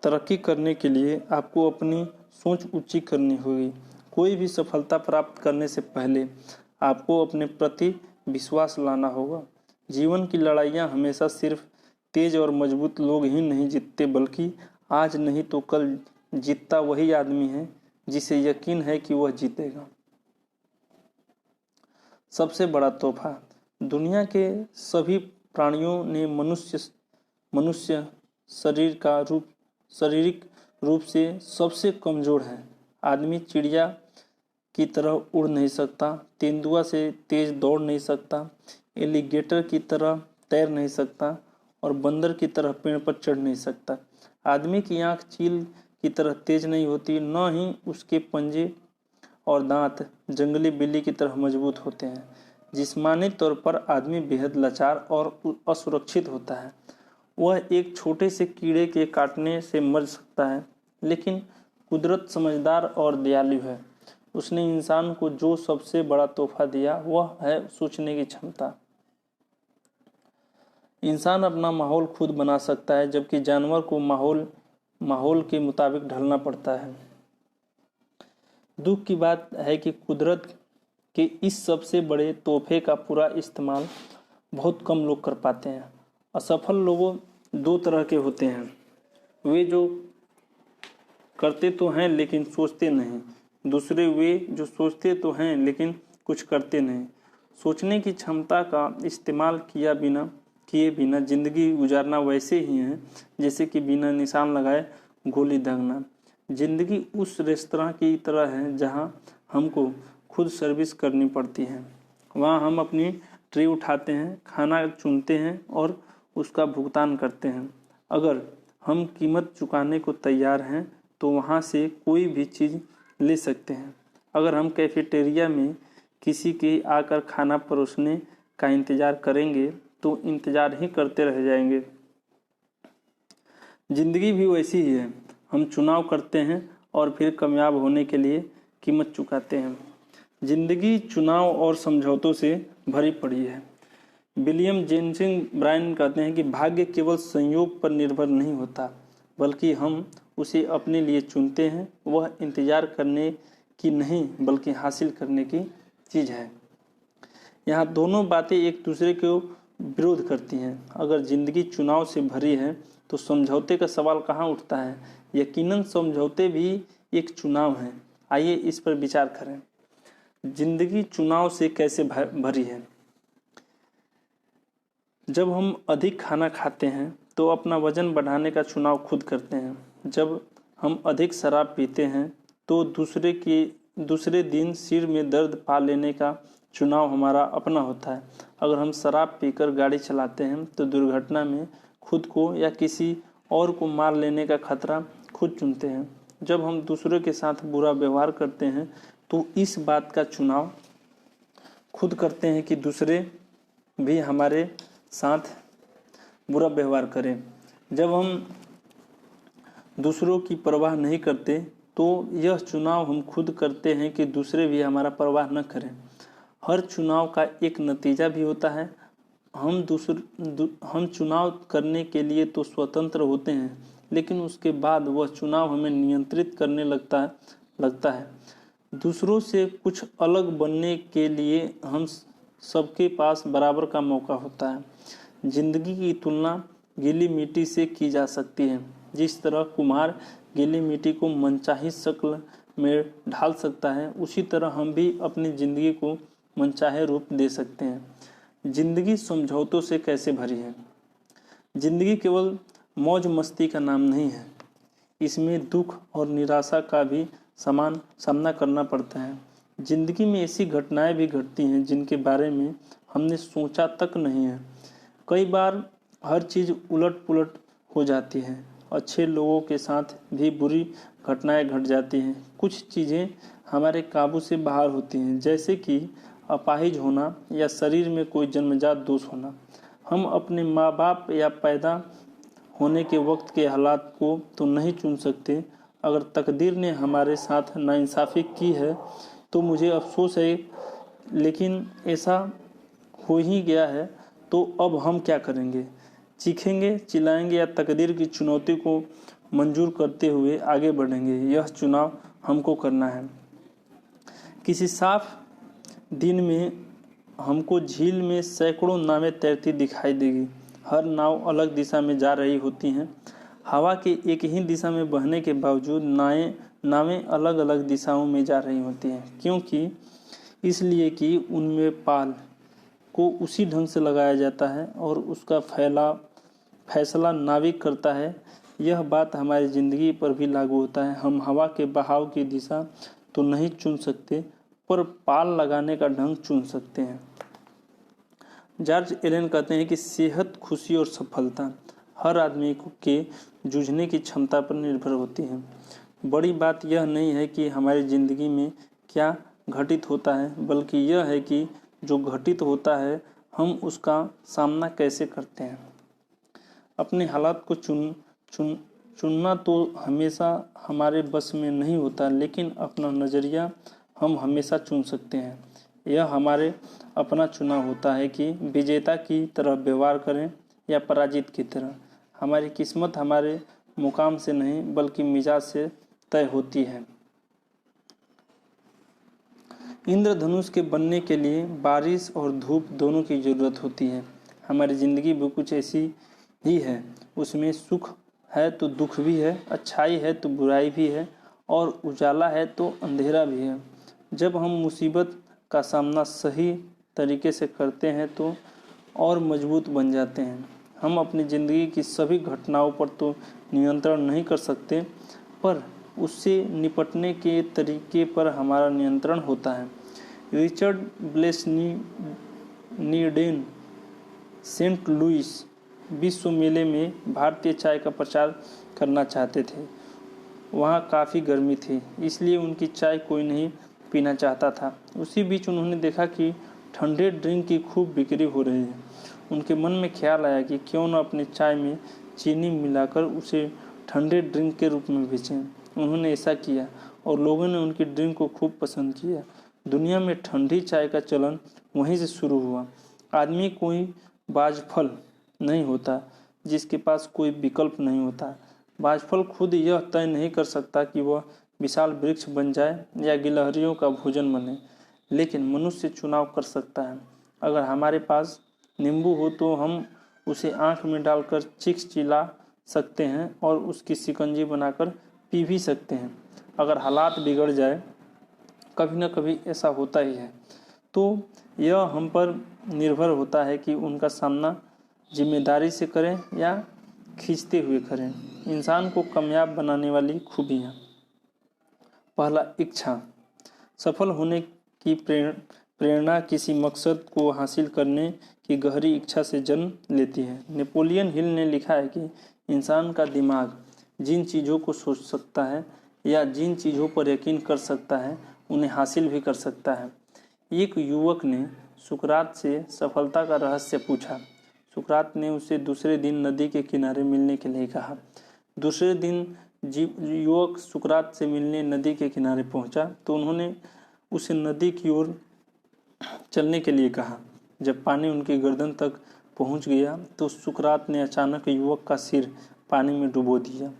तरक्की करने के लिए आपको अपनी सोच ऊंची करनी होगी। कोई भी सफलता प्राप्त करने से पहले आपको अपने प्रति विश्वास लाना होगा। जीवन की लड़ाइयाँ हमेशा सिर्फ तेज और मजबूत लोग ही नहीं जीतते, बल्कि आज नहीं तो कल जीतता वही आदमी है जिसे यकीन है कि वह जीतेगा। सबसे बड़ा तोहफा। दुनिया के सभी प्राणियों ने मनुष्य शारीरिक रूप से सबसे कमजोर है। आदमी चिड़िया की तरह उड़ नहीं सकता, तेंदुआ से तेज दौड़ नहीं सकता, एलिगेटर की तरह तैर नहीं सकता और बंदर की तरह पेड़ पर चढ़ नहीं सकता। आदमी की आंख चील की तरह तेज नहीं होती, न ही उसके पंजे और दांत जंगली बिल्ली की तरह मजबूत होते हैं। जिस्मानी तौर पर आदमी बेहद लाचार और असुरक्षित होता है। वह एक छोटे से कीड़े के काटने से मर सकता है, लेकिन कुदरत समझदार और दयालु है। उसने इंसान को जो सबसे बड़ा तोहफा दिया वह है सोचने की क्षमता। इंसान अपना माहौल खुद बना सकता है, जबकि जानवर को माहौल के मुताबिक ढलना पड़ता है। दुख की बात है कि कुदरत के इस सबसे बड़े तोहफे का पूरा इस्तेमाल बहुत कम लोग कर पाते हैं। असफल लोगों 2 तरह के होते हैं। वे जो करते तो हैं लेकिन सोचते नहीं। दूसरे वे जो सोचते तो हैं लेकिन कुछ करते नहीं। सोचने की क्षमता का इस्तेमाल किए बिना जिंदगी गुजारना वैसे ही है जैसे कि बिना निशान लगाए गोली दागना। ज़िंदगी उस रेस्तरां की तरह है जहां हमको खुद सर्विस करनी पड़ती है। वहां हम अपनी ट्रे उठाते हैं, खाना चुनते हैं और उसका भुगतान करते हैं। अगर हम कीमत चुकाने को तैयार हैं तो वहां से कोई भी चीज़ ले सकते हैं। अगर हम कैफेटेरिया में किसी के आकर खाना परोसने का इंतज़ार करेंगे तो इंतज़ार ही करते रह जाएंगे। ज़िंदगी भी वैसी ही है। हम चुनाव करते हैं और फिर कामयाब होने के लिए कीमत चुकाते हैं। ज़िंदगी चुनाव और समझौतों से भरी पड़ी है। विलियम जेम्स ब्रायन कहते हैं कि भाग्य केवल संयोग पर निर्भर नहीं होता, बल्कि हम उसे अपने लिए चुनते हैं। वह इंतज़ार करने की नहीं बल्कि हासिल करने की चीज़ है। यहाँ दोनों बातें एक दूसरे को विरोध करती हैं। अगर ज़िंदगी चुनाव से भरी है तो समझौते का सवाल कहाँ उठता है? यकीनन समझौते भी एक चुनाव हैं। आइए इस पर विचार करें। ज़िंदगी चुनाव से कैसे भरी है? जब हम अधिक खाना खाते हैं तो अपना वजन बढ़ाने का चुनाव खुद करते हैं। जब हम अधिक शराब पीते हैं तो दूसरे दिन सिर में दर्द पा लेने का चुनाव हमारा अपना होता है। अगर हम शराब पीकर गाड़ी चलाते हैं तो दुर्घटना में खुद को या किसी और को मार लेने का खतरा खुद चुनते हैं। जब हम दूसरों के साथ बुरा व्यवहार करते हैं तो इस बात का चुनाव खुद करते हैं कि दूसरे भी हमारे साथ बुरा व्यवहार करें। जब हम दूसरों की परवाह नहीं करते तो यह चुनाव हम खुद करते हैं कि दूसरे भी हमारा परवाह न करें। हर चुनाव का एक नतीजा भी होता है। हम चुनाव करने के लिए तो स्वतंत्र होते हैं, लेकिन उसके बाद वह चुनाव हमें नियंत्रित करने लगता है। दूसरों से कुछ अलग बनने के लिए हम सबके पास बराबर का मौका होता है। जिंदगी की तुलना गीली मिट्टी से की जा सकती है। जिस तरह कुम्हार गीली मिट्टी को मनचाही शक्ल में ढाल सकता है, उसी तरह हम भी अपनी ज़िंदगी को मनचाहे रूप दे सकते हैं। ज़िंदगी समझौतों से कैसे भरी है? ज़िंदगी केवल मौज मस्ती का नाम नहीं है। इसमें दुख और निराशा का भी समान सामना करना पड़ता है। ज़िंदगी में ऐसी घटनाएं भी घटती हैं जिनके बारे में हमने सोचा तक नहीं है। कई बार हर चीज़ उलट पुलट हो जाती है। अच्छे लोगों के साथ भी बुरी घटनाएं घट जाती हैं। कुछ चीज़ें हमारे काबू से बाहर होती हैं, जैसे कि अपाहिज होना या शरीर में कोई जन्मजात दोष होना। हम अपने माँ बाप या पैदा होने के वक्त के हालात को तो नहीं चुन सकते। अगर तकदीर ने हमारे साथ नाइंसाफ़ी की है तो मुझे अफसोस है, लेकिन ऐसा हो ही गया है, तो अब हम क्या करेंगे? चीखेंगे, चिल्लाएंगे या तकदीर की चुनौती को मंजूर करते हुए आगे बढ़ेंगे? यह चुनाव हमको करना है। किसी साफ दिन में हमको झील में सैकड़ों नावें तैरती दिखाई देगी। हर नाव अलग दिशा में जा रही होती हैं। हवा के एक ही दिशा में बहने के बावजूद नावें अलग अलग दिशाओं में जा रही होती हैं, क्योंकि इसलिए कि उनमें पाल को उसी ढंग से लगाया जाता है और उसका फैसला नाविक करता है। यह बात हमारी ज़िंदगी पर भी लागू होता है। हम हवा के बहाव की दिशा तो नहीं चुन सकते, पर पाल लगाने का ढंग चुन सकते हैं। जॉर्ज एलन कहते हैं कि सेहत, खुशी और सफलता हर आदमी के जूझने की क्षमता पर निर्भर होती है। बड़ी बात यह नहीं है कि हमारी ज़िंदगी में क्या घटित होता है, बल्कि यह है कि जो घटित होता है हम उसका सामना कैसे करते हैं। अपने हालात को चुनना तो हमेशा हमारे बस में नहीं होता, लेकिन अपना नज़रिया हम हमेशा चुन सकते हैं। यह हमारे अपना चुनाव होता है कि विजेता की तरह व्यवहार करें या पराजित की तरह। हमारी किस्मत हमारे मुकाम से नहीं बल्कि मिजाज से तय होती है। इंद्रधनुष के बनने के लिए बारिश और धूप दोनों की ज़रूरत होती है। हमारी ज़िंदगी भी कुछ ऐसी ही है। उसमें सुख है तो दुख भी है, अच्छाई है तो बुराई भी है, और उजाला है तो अंधेरा भी है। जब हम मुसीबत का सामना सही तरीके से करते हैं तो और मजबूत बन जाते हैं। हम अपनी ज़िंदगी की सभी घटनाओं पर तो नियंत्रण नहीं कर सकते, पर उससे निपटने के तरीके पर हमारा नियंत्रण होता है। रिचर्ड ब्लेसनीडेन सेंट लुइस विश्व मेले में भारतीय चाय का प्रचार करना चाहते थे। वहाँ काफ़ी गर्मी थी, इसलिए उनकी चाय कोई नहीं पीना चाहता था। उसी बीच उन्होंने देखा कि ठंडे ड्रिंक की खूब बिक्री हो रही है। उनके मन में ख्याल आया कि क्यों न अपनी चाय में चीनी मिलाकर उसे ठंडे ड्रिंक के रूप में बेचें। उन्होंने ऐसा किया और लोगों ने उनकी ड्रिंक को खूब पसंद किया। दुनिया में ठंडी चाय का चलन वहीं से शुरू हुआ। आदमी कोई बाजफल नहीं होता जिसके पास कोई विकल्प नहीं होता। बाजफल खुद यह तय नहीं कर सकता कि वह विशाल वृक्ष बन जाए या गिलहरियों का भोजन बने, लेकिन मनुष्य चुनाव कर सकता है। अगर हमारे पास नींबू हो तो हम उसे आँख में डालकर चिला सकते हैं और उसकी शिकंजी बनाकर पी भी सकते हैं। अगर हालात बिगड़ जाए, कभी न कभी ऐसा होता ही है, तो यह हम पर निर्भर होता है कि उनका सामना जिम्मेदारी से करें या खींचते हुए करें। इंसान को कामयाब बनाने वाली खूबियाँ। पहला, इच्छा। सफल होने की प्रेरणा किसी मकसद को हासिल करने की गहरी इच्छा से जन्म लेती है। नेपोलियन हिल ने लिखा है कि इंसान का दिमाग जिन चीज़ों को सोच सकता है या जिन चीज़ों पर यकीन कर सकता है उन्हें हासिल भी कर सकता है। एक युवक ने सुकरात से सफलता का रहस्य पूछा। सुकरात ने उसे दूसरे दिन नदी के किनारे मिलने के लिए कहा। दूसरे दिन युवक सुकरात से मिलने नदी के किनारे पहुंचा तो उन्होंने उसे नदी की ओर चलने के लिए कहा। जब पानी उनकी गर्दन तक पहुंच गया तो सुकरात ने अचानक युवक का सिर पानी में डुबो दिया।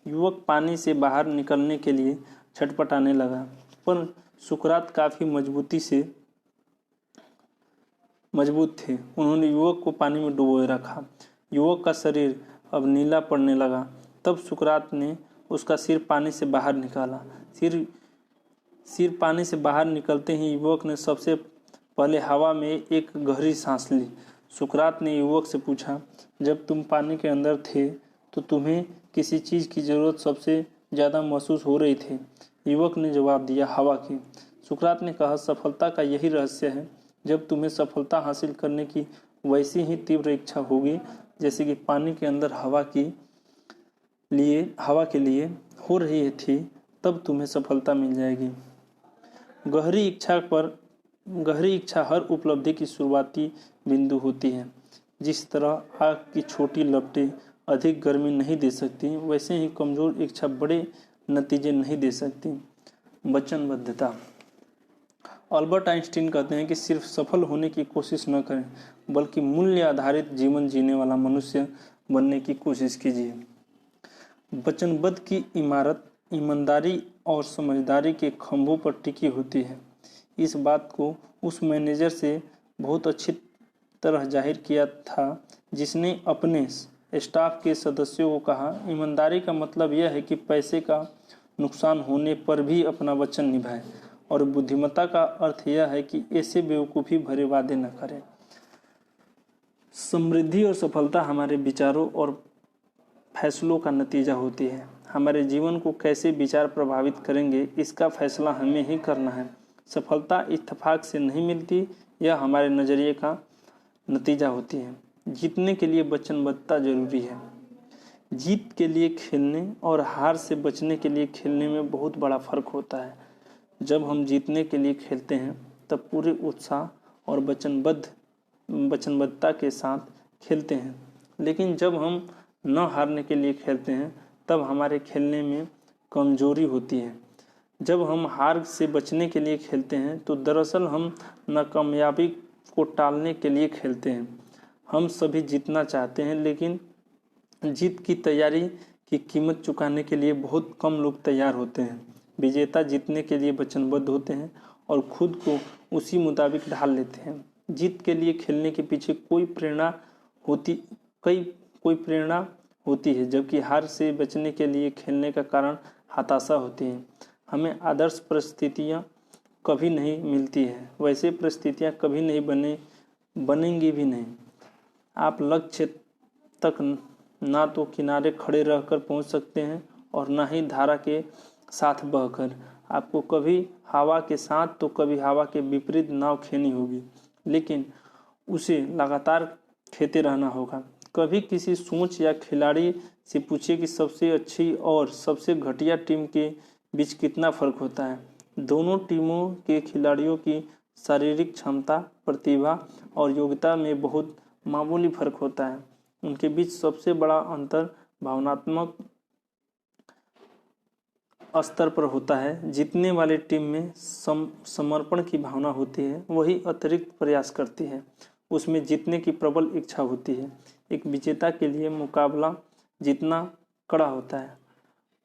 युवक पानी से बाहर निकलने के लिए छटपटाने लगा, पर सुकरात काफ़ी मजबूत थे। उन्होंने युवक को पानी में डुबोए रखा। युवक का शरीर अब नीला पड़ने लगा। तब सुकरात ने उसका सिर पानी से बाहर निकाला। सिर पानी से बाहर निकलते ही युवक ने सबसे पहले हवा में एक गहरी सांस ली। सुकरात ने युवक से पूछा, जब तुम पानी के अंदर थे तो तुम्हें किसी चीज़ की ज़रूरत सबसे ज़्यादा महसूस हो रही थी? युवक ने जवाब दिया, हवा की। सुकरात ने कहा, सफलता का यही रहस्य है। जब तुम्हें सफलता हासिल करने की वैसी ही तीव्र इच्छा होगी जैसे कि पानी के अंदर हवा के लिए हो रही थी, तब तुम्हें सफलता मिल जाएगी। गहरी इच्छा हर उपलब्धि की शुरुआती बिंदु होती है। जिस तरह आग की छोटी लपटें अधिक गर्मी नहीं दे सकती, वैसे ही कमज़ोर इच्छा बड़े नतीजे नहीं दे सकती। वचनबद्धता। अल्बर्ट आइंस्टीन कहते हैं कि सिर्फ सफल होने की कोशिश न करें, बल्कि मूल्य आधारित जीवन जीने वाला मनुष्य बनने की कोशिश कीजिए। वचनबद्ध की इमारत ईमानदारी और समझदारी के खंभों पर टिकी होती है। इस बात को उस मैनेजर से बहुत अच्छी तरह जाहिर किया था जिसने अपने स्टाफ के सदस्यों को कहा, ईमानदारी का मतलब यह है कि पैसे का नुकसान होने पर भी अपना वचन निभाएं, और बुद्धिमत्ता का अर्थ यह है कि ऐसे बेवकूफ़ी भरे वादे न करें। समृद्धि और सफलता हमारे विचारों और फैसलों का नतीजा होती है। हमारे जीवन को कैसे विचार प्रभावित करेंगे, इसका फैसला हमें ही करना है। सफलता इत्तेफाक से नहीं मिलती, यह हमारे नज़रिए का नतीजा होती है। जीतने के लिए वचनबद्धता जरूरी है। जीत के लिए खेलने और हार से बचने के लिए खेलने में बहुत बड़ा फर्क होता है। जब हम जीतने के लिए खेलते हैं तब पूरे उत्साह और वचनबद्धता के साथ खेलते हैं, लेकिन जब हम न हारने के लिए खेलते हैं तब हमारे खेलने में कमजोरी होती है। जब हम हार से बचने के लिए खेलते हैं तो दरअसल हम नाकामयाबी को टालने के लिए खेलते हैं। हम सभी जीतना चाहते हैं, लेकिन जीत की तैयारी की कीमत चुकाने के लिए बहुत कम लोग तैयार होते हैं। विजेता जीतने के लिए वचनबद्ध होते हैं और खुद को उसी मुताबिक ढाल लेते हैं। जीत के लिए खेलने के पीछे कोई प्रेरणा होती है, जबकि हार से बचने के लिए खेलने का कारण हताशा होती है। हमें आदर्श परिस्थितियाँ कभी नहीं मिलती है, वैसे परिस्थितियाँ कभी नहीं बनेंगी भी नहीं। आप लक्ष्य तक ना तो किनारे खड़े रहकर पहुंच सकते हैं और ना ही धारा के साथ बहकर। आपको कभी हवा के साथ तो कभी हवा के विपरीत नाव खेनी होगी, लेकिन उसे लगातार खेते रहना होगा। कभी किसी सोच या खिलाड़ी से पूछिए कि सबसे अच्छी और सबसे घटिया टीम के बीच कितना फर्क होता है। दोनों टीमों के खिलाड़ियों की शारीरिक क्षमता, प्रतिभा और योग्यता में बहुत मामूली फर्क होता है। उनके बीच सबसे बड़ा अंतर भावनात्मक स्तर पर होता है। जीतने वाली टीम में समर्पण की भावना होती है, वही अतिरिक्त प्रयास करती है। उसमें जीतने की प्रबल इच्छा होती है। एक विजेता के लिए मुकाबला जितना कड़ा होता है,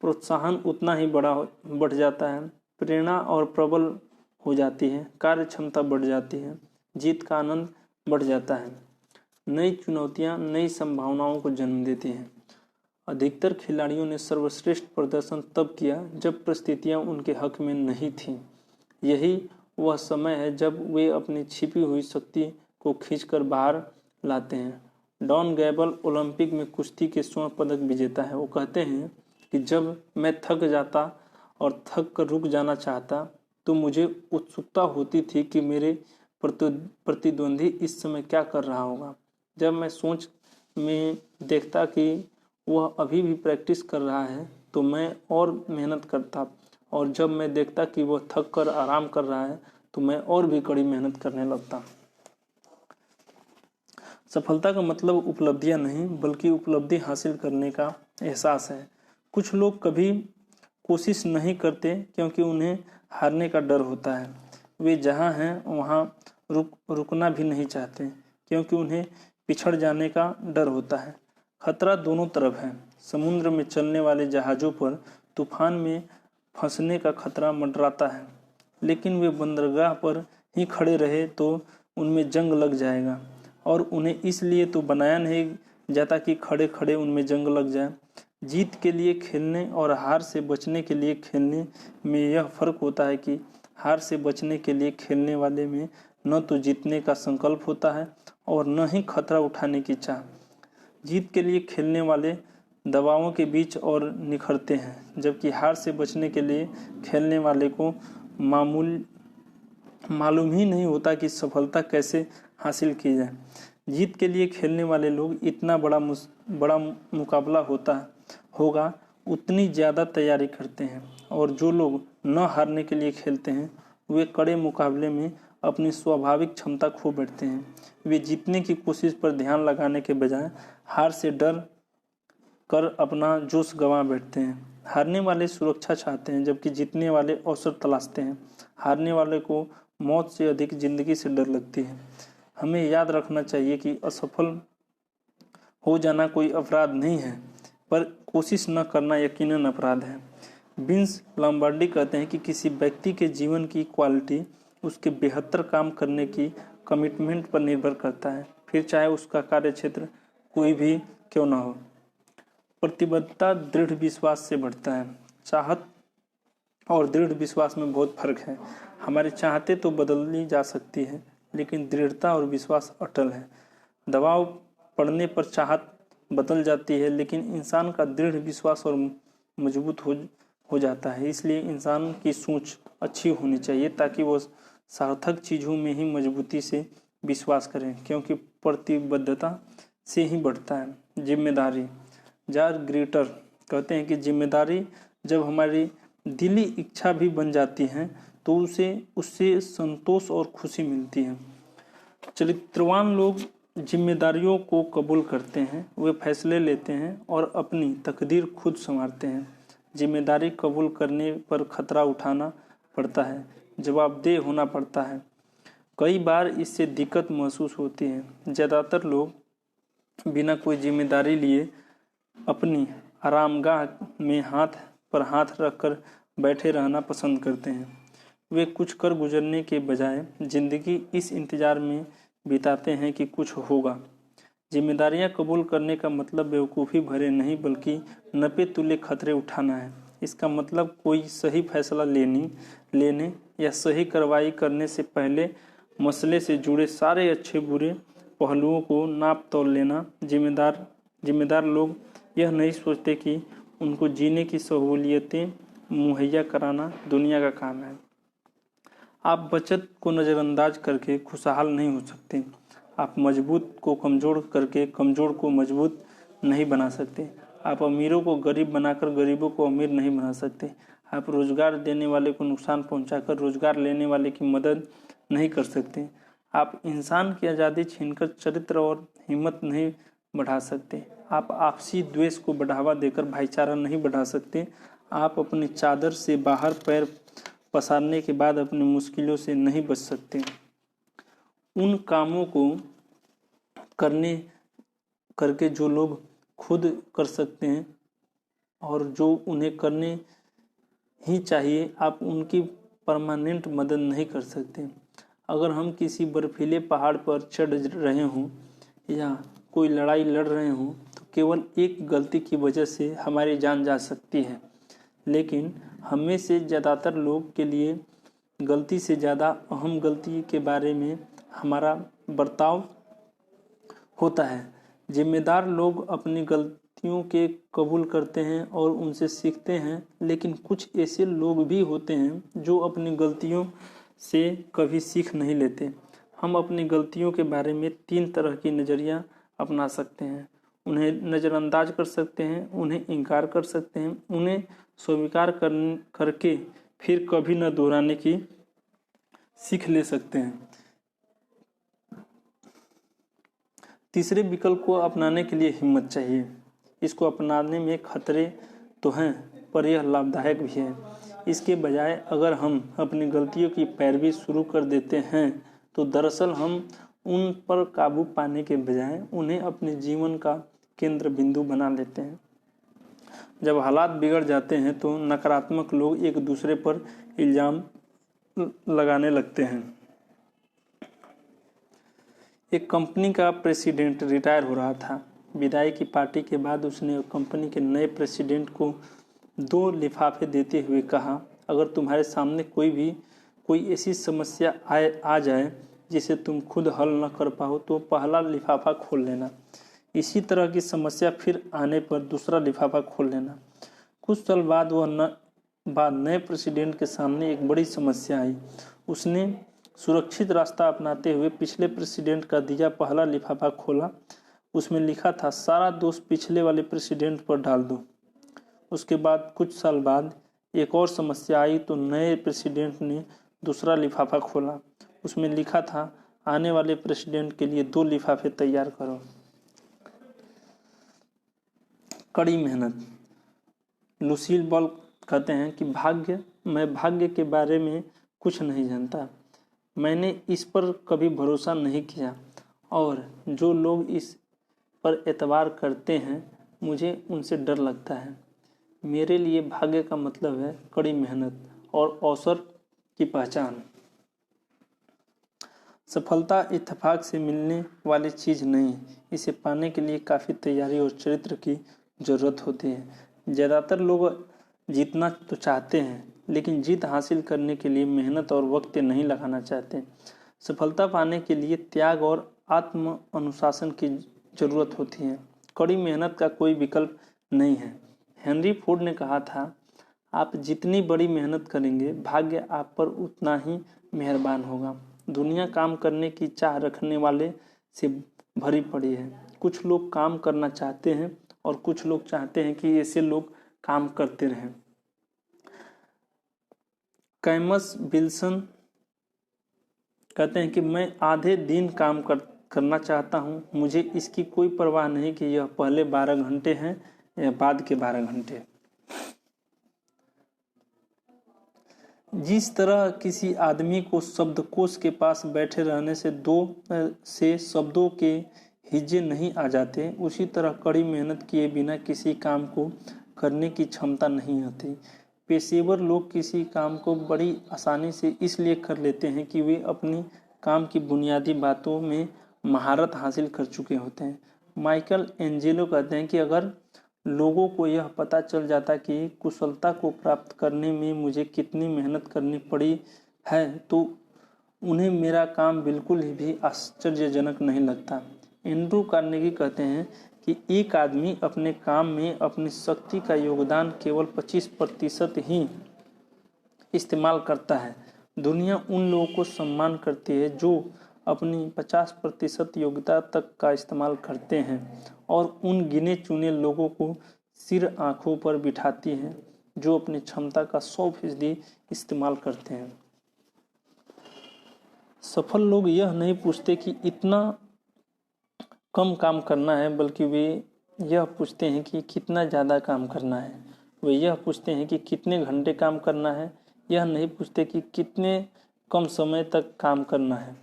प्रोत्साहन उतना ही बढ़ जाता है। प्रेरणा और प्रबल हो जाती है, कार्य क्षमता बढ़ जाती है, जीत का आनंद बढ़ जाता है। नई चुनौतियां नई संभावनाओं को जन्म देती हैं। अधिकतर खिलाड़ियों ने सर्वश्रेष्ठ प्रदर्शन तब किया जब परिस्थितियां उनके हक में नहीं थीं। यही वह समय है जब वे अपनी छिपी हुई शक्ति को खींचकर बाहर लाते हैं। डॉन गैबल ओलंपिक में कुश्ती के स्वर्ण पदक विजेता है। वो कहते हैं कि जब मैं थक जाता और थक कर रुक जाना चाहता तो मुझे उत्सुकता होती थी कि मेरे प्रतिद्वंदी इस समय क्या कर रहा होगा। जब मैं सोच में देखता कि वह अभी भी प्रैक्टिस कर रहा है तो मैं और मेहनत करता, और जब मैं देखता कि वह थक कर आराम कर रहा है तो मैं और भी कड़ी मेहनत करने लगता। सफलता का मतलब उपलब्धियां नहीं, बल्कि उपलब्धि हासिल करने का एहसास है। कुछ लोग कभी कोशिश नहीं करते क्योंकि उन्हें हारने का डर होता है। वे जहां हैं वहां रुकना भी नहीं चाहते क्योंकि उन्हें पिछड़ जाने का डर होता है। खतरा दोनों तरफ है। समुद्र में चलने वाले जहाज़ों पर तूफान में फंसने का खतरा मंडराता है, लेकिन वे बंदरगाह पर ही खड़े रहे तो उनमें जंग लग जाएगा, और उन्हें इसलिए तो बनाया नहीं जाता कि खड़े खड़े उनमें जंग लग जाए। जीत के लिए खेलने और हार से बचने के लिए खेलने में यह फर्क होता है कि हार से बचने के लिए खेलने वाले में न तो जीतने का संकल्प होता है और न ही खतरा उठाने की चाह। जीत के लिए खेलने वाले दबावों के बीच और निखरते हैं, जबकि हार से बचने के लिए खेलने वाले को मालूम ही नहीं होता कि सफलता कैसे हासिल की जाए। जीत के लिए खेलने वाले लोग इतना बड़ा मुकाबला होगा उतनी ज़्यादा तैयारी करते हैं, और जो लोग न हारने के लिए खेलते हैं वे कड़े मुकाबले में अपनी स्वाभाविक क्षमता खो बैठते हैं। वे जीतने की कोशिश पर ध्यान लगाने के बजाय हार से डर कर अपना जोश गंवा बैठते हैं। हारने वाले सुरक्षा चाहते हैं जबकि जीतने वाले अवसर तलाशते हैं। हारने वाले को मौत से अधिक जिंदगी से डर लगती है। हमें याद रखना चाहिए कि असफल हो जाना कोई अपराध नहीं है, पर कोशिश न करना यकीनन अपराध है। विंस लॉम्बार्डी कहते हैं कि किसी व्यक्ति के जीवन की क्वालिटी उसके बेहतर काम करने की कमिटमेंट पर निर्भर करता है, फिर चाहे उसका कार्यक्षेत्र कोई भी क्यों ना हो। प्रतिबद्धता दृढ़ विश्वास से बढ़ता है। चाहत और दृढ़ विश्वास में बहुत फर्क है। हमारी चाहतें तो बदलनी जा सकती है, लेकिन दृढ़ता और विश्वास अटल है। दबाव पड़ने पर चाहत बदल जाती है, लेकिन इंसान का दृढ़ विश्वास और मजबूत हो जाता है। इसलिए इंसान की सोच अच्छी होनी चाहिए ताकि वो सार्थक चीज़ों में ही मजबूती से विश्वास करें, क्योंकि प्रतिबद्धता से ही बढ़ता है। जिम्मेदारी। जॉर्ज ग्रीटर कहते हैं कि जिम्मेदारी जब हमारी दिली इच्छा भी बन जाती है तो उससे संतोष और खुशी मिलती है। चरित्रवान लोग जिम्मेदारियों को कबूल करते हैं, वे फैसले लेते हैं और अपनी तकदीर खुद संवारते हैं। जिम्मेदारी कबूल करने पर खतरा उठाना पड़ता है, जवाबदेह होना पड़ता है। कई बार इससे दिक्कत महसूस होती है। ज़्यादातर लोग बिना कोई जिम्मेदारी लिए अपनी आरामगाह में हाथ पर हाथ रखकर बैठे रहना पसंद करते हैं। वे कुछ कर गुजरने के बजाय जिंदगी इस इंतजार में बिताते हैं कि कुछ होगा। जिम्मेदारियां कबूल करने का मतलब बेवकूफ़ी भरे नहीं, बल्कि नपे तुले खतरे उठाना है। इसका मतलब कोई सही फैसला लेने या सही कार्रवाई करने से पहले मसले से जुड़े सारे अच्छे बुरे पहलुओं को नाप तोल लेना। जिम्मेदार जिम्मेदार लोग यह नहीं सोचते कि उनको जीने की सहूलियतें मुहैया कराना दुनिया का काम है। आप बचत को नज़रअंदाज करके खुशहाल नहीं हो सकते। आप मजबूत को कमज़ोर करके कमज़ोर को मजबूत नहीं बना सकते। आप अमीरों को गरीब बनाकर गरीबों को अमीर नहीं बना सकते। आप रोज़गार देने वाले को नुकसान पहुंचाकर रोज़गार लेने वाले की मदद नहीं कर सकते। आप इंसान की आज़ादी छीनकर चरित्र और हिम्मत नहीं बढ़ा सकते। आप आपसी द्वेष को बढ़ावा देकर भाईचारा नहीं बढ़ा सकते। आप अपनी चादर से बाहर पैर पसारने के बाद अपनी मुश्किलों से नहीं बच सकते। उन कामों को करके जो लोग खुद कर सकते हैं और जो उन्हें करने ही चाहिए, आप उनकी परमानेंट मदद नहीं कर सकते। अगर हम किसी बर्फीले पहाड़ पर चढ़ रहे हों या कोई लड़ाई लड़ रहे हों तो केवल एक गलती की वजह से हमारी जान जा सकती है, लेकिन हमें से ज़्यादातर लोग के लिए गलती से ज़्यादा अहम गलती के बारे में हमारा बर्ताव होता है। जिम्मेदार लोग अपनी गलतियों के कबूल करते हैं और उनसे सीखते हैं, लेकिन कुछ ऐसे लोग भी होते हैं जो अपनी गलतियों से कभी सीख नहीं लेते। हम अपनी गलतियों के बारे में 3 तरह की नज़रिया अपना सकते हैं। उन्हें नज़रअंदाज कर सकते हैं, उन्हें इनकार कर सकते हैं, उन्हें स्वीकार करके फिर कभी न दोहराने की सीख ले सकते हैं। तीसरे विकल्प को अपनाने के लिए हिम्मत चाहिए। इसको अपनाने में खतरे तो हैं, पर यह लाभदायक भी है। इसके बजाय अगर हम अपनी गलतियों की पैरवी शुरू कर देते हैं तो दरअसल हम उन पर काबू पाने के बजाय उन्हें अपने जीवन का केंद्र बिंदु बना लेते हैं। जब हालात बिगड़ जाते हैं तो नकारात्मक लोग एक दूसरे पर इल्ज़ाम लगाने लगते हैं। एक कंपनी का प्रेसिडेंट रिटायर हो रहा था। विदाई की पार्टी के बाद उसने कंपनी के नए प्रेसिडेंट को 2 लिफाफे देते हुए कहा, अगर तुम्हारे सामने कोई ऐसी समस्या आ जाए जिसे तुम खुद हल न कर पाओ तो पहला लिफाफा खोल लेना। इसी तरह की समस्या फिर आने पर दूसरा लिफाफा खोल लेना। कुछ साल बाद नए प्रेसिडेंट के सामने एक बड़ी समस्या आई। उसने सुरक्षित रास्ता अपनाते हुए पिछले प्रेसिडेंट का दिया पहला लिफाफा खोला। उसमें लिखा था, सारा दोष पिछले वाले प्रेसिडेंट पर डाल दो। उसके बाद कुछ साल बाद एक और समस्या आई तो नए प्रेसिडेंट ने दूसरा लिफाफा खोला। उसमें लिखा था, आने वाले प्रेसिडेंट के लिए 2 लिफाफे तैयार करो। कड़ी मेहनत। लुसील बॉल कहते हैं कि मैं भाग्य के बारे में कुछ नहीं जानता। मैंने इस पर कभी भरोसा नहीं किया और जो लोग इस पर एतबार करते हैं मुझे उनसे डर लगता है। मेरे लिए भाग्य का मतलब है कड़ी मेहनत और अवसर की पहचान। सफलता इत्तेफाक से मिलने वाली चीज़ नहीं, इसे पाने के लिए काफ़ी तैयारी और चरित्र की ज़रूरत होती है। ज़्यादातर लोग जीतना तो चाहते हैं, लेकिन जीत हासिल करने के लिए मेहनत और वक्त नहीं लगाना चाहते। सफलता पाने के लिए त्याग और आत्म अनुशासन की ज़रूरत होती है। कड़ी मेहनत का कोई विकल्प नहीं है। हेनरी फोर्ड ने कहा था, आप जितनी बड़ी मेहनत करेंगे भाग्य आप पर उतना ही मेहरबान होगा। दुनिया काम करने की चाह रखने वाले से भरी पड़ी है। कुछ लोग काम करना चाहते हैं और कुछ लोग चाहते हैं कि ऐसे लोग काम करते रहें। कैमस विल्सन कहते हैं कि मैं आधे दिन काम करना चाहता हूं, मुझे इसकी कोई परवाह नहीं कि यह पहले 12 घंटे हैं या बाद के 12 घंटे। जिस तरह किसी आदमी को शब्दकोश के पास बैठे रहने से शब्दों के हिज्जे नहीं आ जाते, उसी तरह कड़ी मेहनत किए बिना किसी काम को करने की क्षमता नहीं होती। पेशेवर लोग किसी काम को बड़ी आसानी से इसलिए कर लेते हैं कि वे अपनी काम की बुनियादी बातों में महारत हासिल कर चुके होते हैं। माइकल एंजेलो कहते हैं कि अगर लोगों को यह पता चल जाता कि कुशलता को प्राप्त करने में मुझे कितनी मेहनत करनी पड़ी है तो उन्हें मेरा काम बिल्कुल भी आश्चर्यजनक नहीं लगता। एंड्रू कार्नेगी कहते हैं कि एक आदमी अपने काम में अपनी शक्ति का योगदान केवल 25% ही इस्तेमाल करता है। दुनिया उन लोगों को सम्मान करती है जो अपनी 50% योग्यता तक का इस्तेमाल करते हैं और उन गिने चुने लोगों को सिर आंखों पर बिठाती है जो अपनी क्षमता का 100% इस्तेमाल करते हैं। सफल लोग यह नहीं पूछते कि इतना कम काम करना है, बल्कि वे यह पूछते हैं कि कितना ज़्यादा काम करना है। वे यह पूछते हैं कि कितने घंटे काम करना है, यह नहीं पूछते कि कितने कम समय तक काम करना है।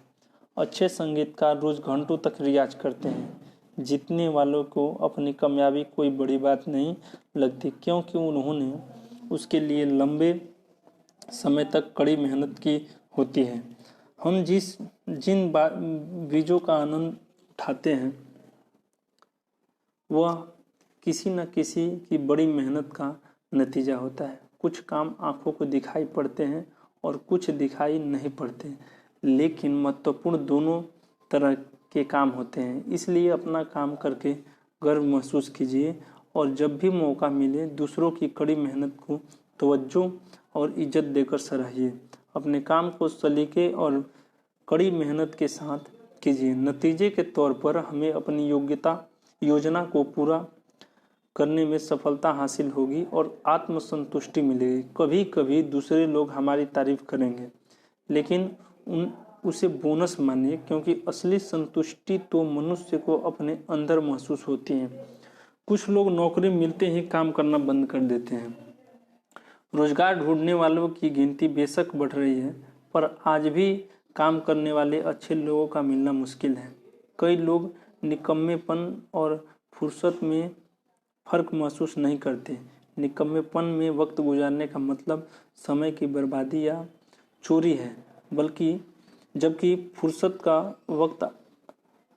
अच्छे संगीतकार रोज घंटों तक रियाज करते हैं। जीतने वालों को अपनी कामयाबी कोई बड़ी बात नहीं लगती, क्योंकि उन्होंने उसके लिए लंबे समय तक कड़ी मेहनत की होती है। हम जिन बीजों का आनंद उठाते हैं वह किसी न किसी की बड़ी मेहनत का नतीजा होता है। कुछ काम आंखों को दिखाई पड़ते हैं और कुछ दिखाई नहीं पड़ते, लेकिन महत्वपूर्ण दोनों तरह के काम होते हैं। इसलिए अपना काम करके गर्व महसूस कीजिए और जब भी मौका मिले दूसरों की कड़ी मेहनत को तवज्जो और इज्जत देकर सराहिए। अपने काम को सलीके और कड़ी मेहनत के साथ कीजिए। नतीजे के तौर पर हमें अपनी योजना को पूरा करने में सफलता हासिल होगी और आत्मसंतुष्टि मिलेगी। कभी कभी दूसरे लोग हमारी तारीफ करेंगे, लेकिन उसे बोनस मानिए, क्योंकि असली संतुष्टि तो मनुष्य को अपने अंदर महसूस होती है। कुछ लोग नौकरी मिलते ही काम करना बंद कर देते हैं। रोजगार ढूंढने वालों की गिनती बेशक बढ़ रही है, पर आज भी काम करने वाले अच्छे लोगों का मिलना मुश्किल है। कई लोग निकम्मेपन और फुर्सत में फर्क महसूस नहीं करते। निकम्मेपन में वक्त गुजारने का मतलब समय की बर्बादी या चोरी है, जबकि फुर्सत का वक्त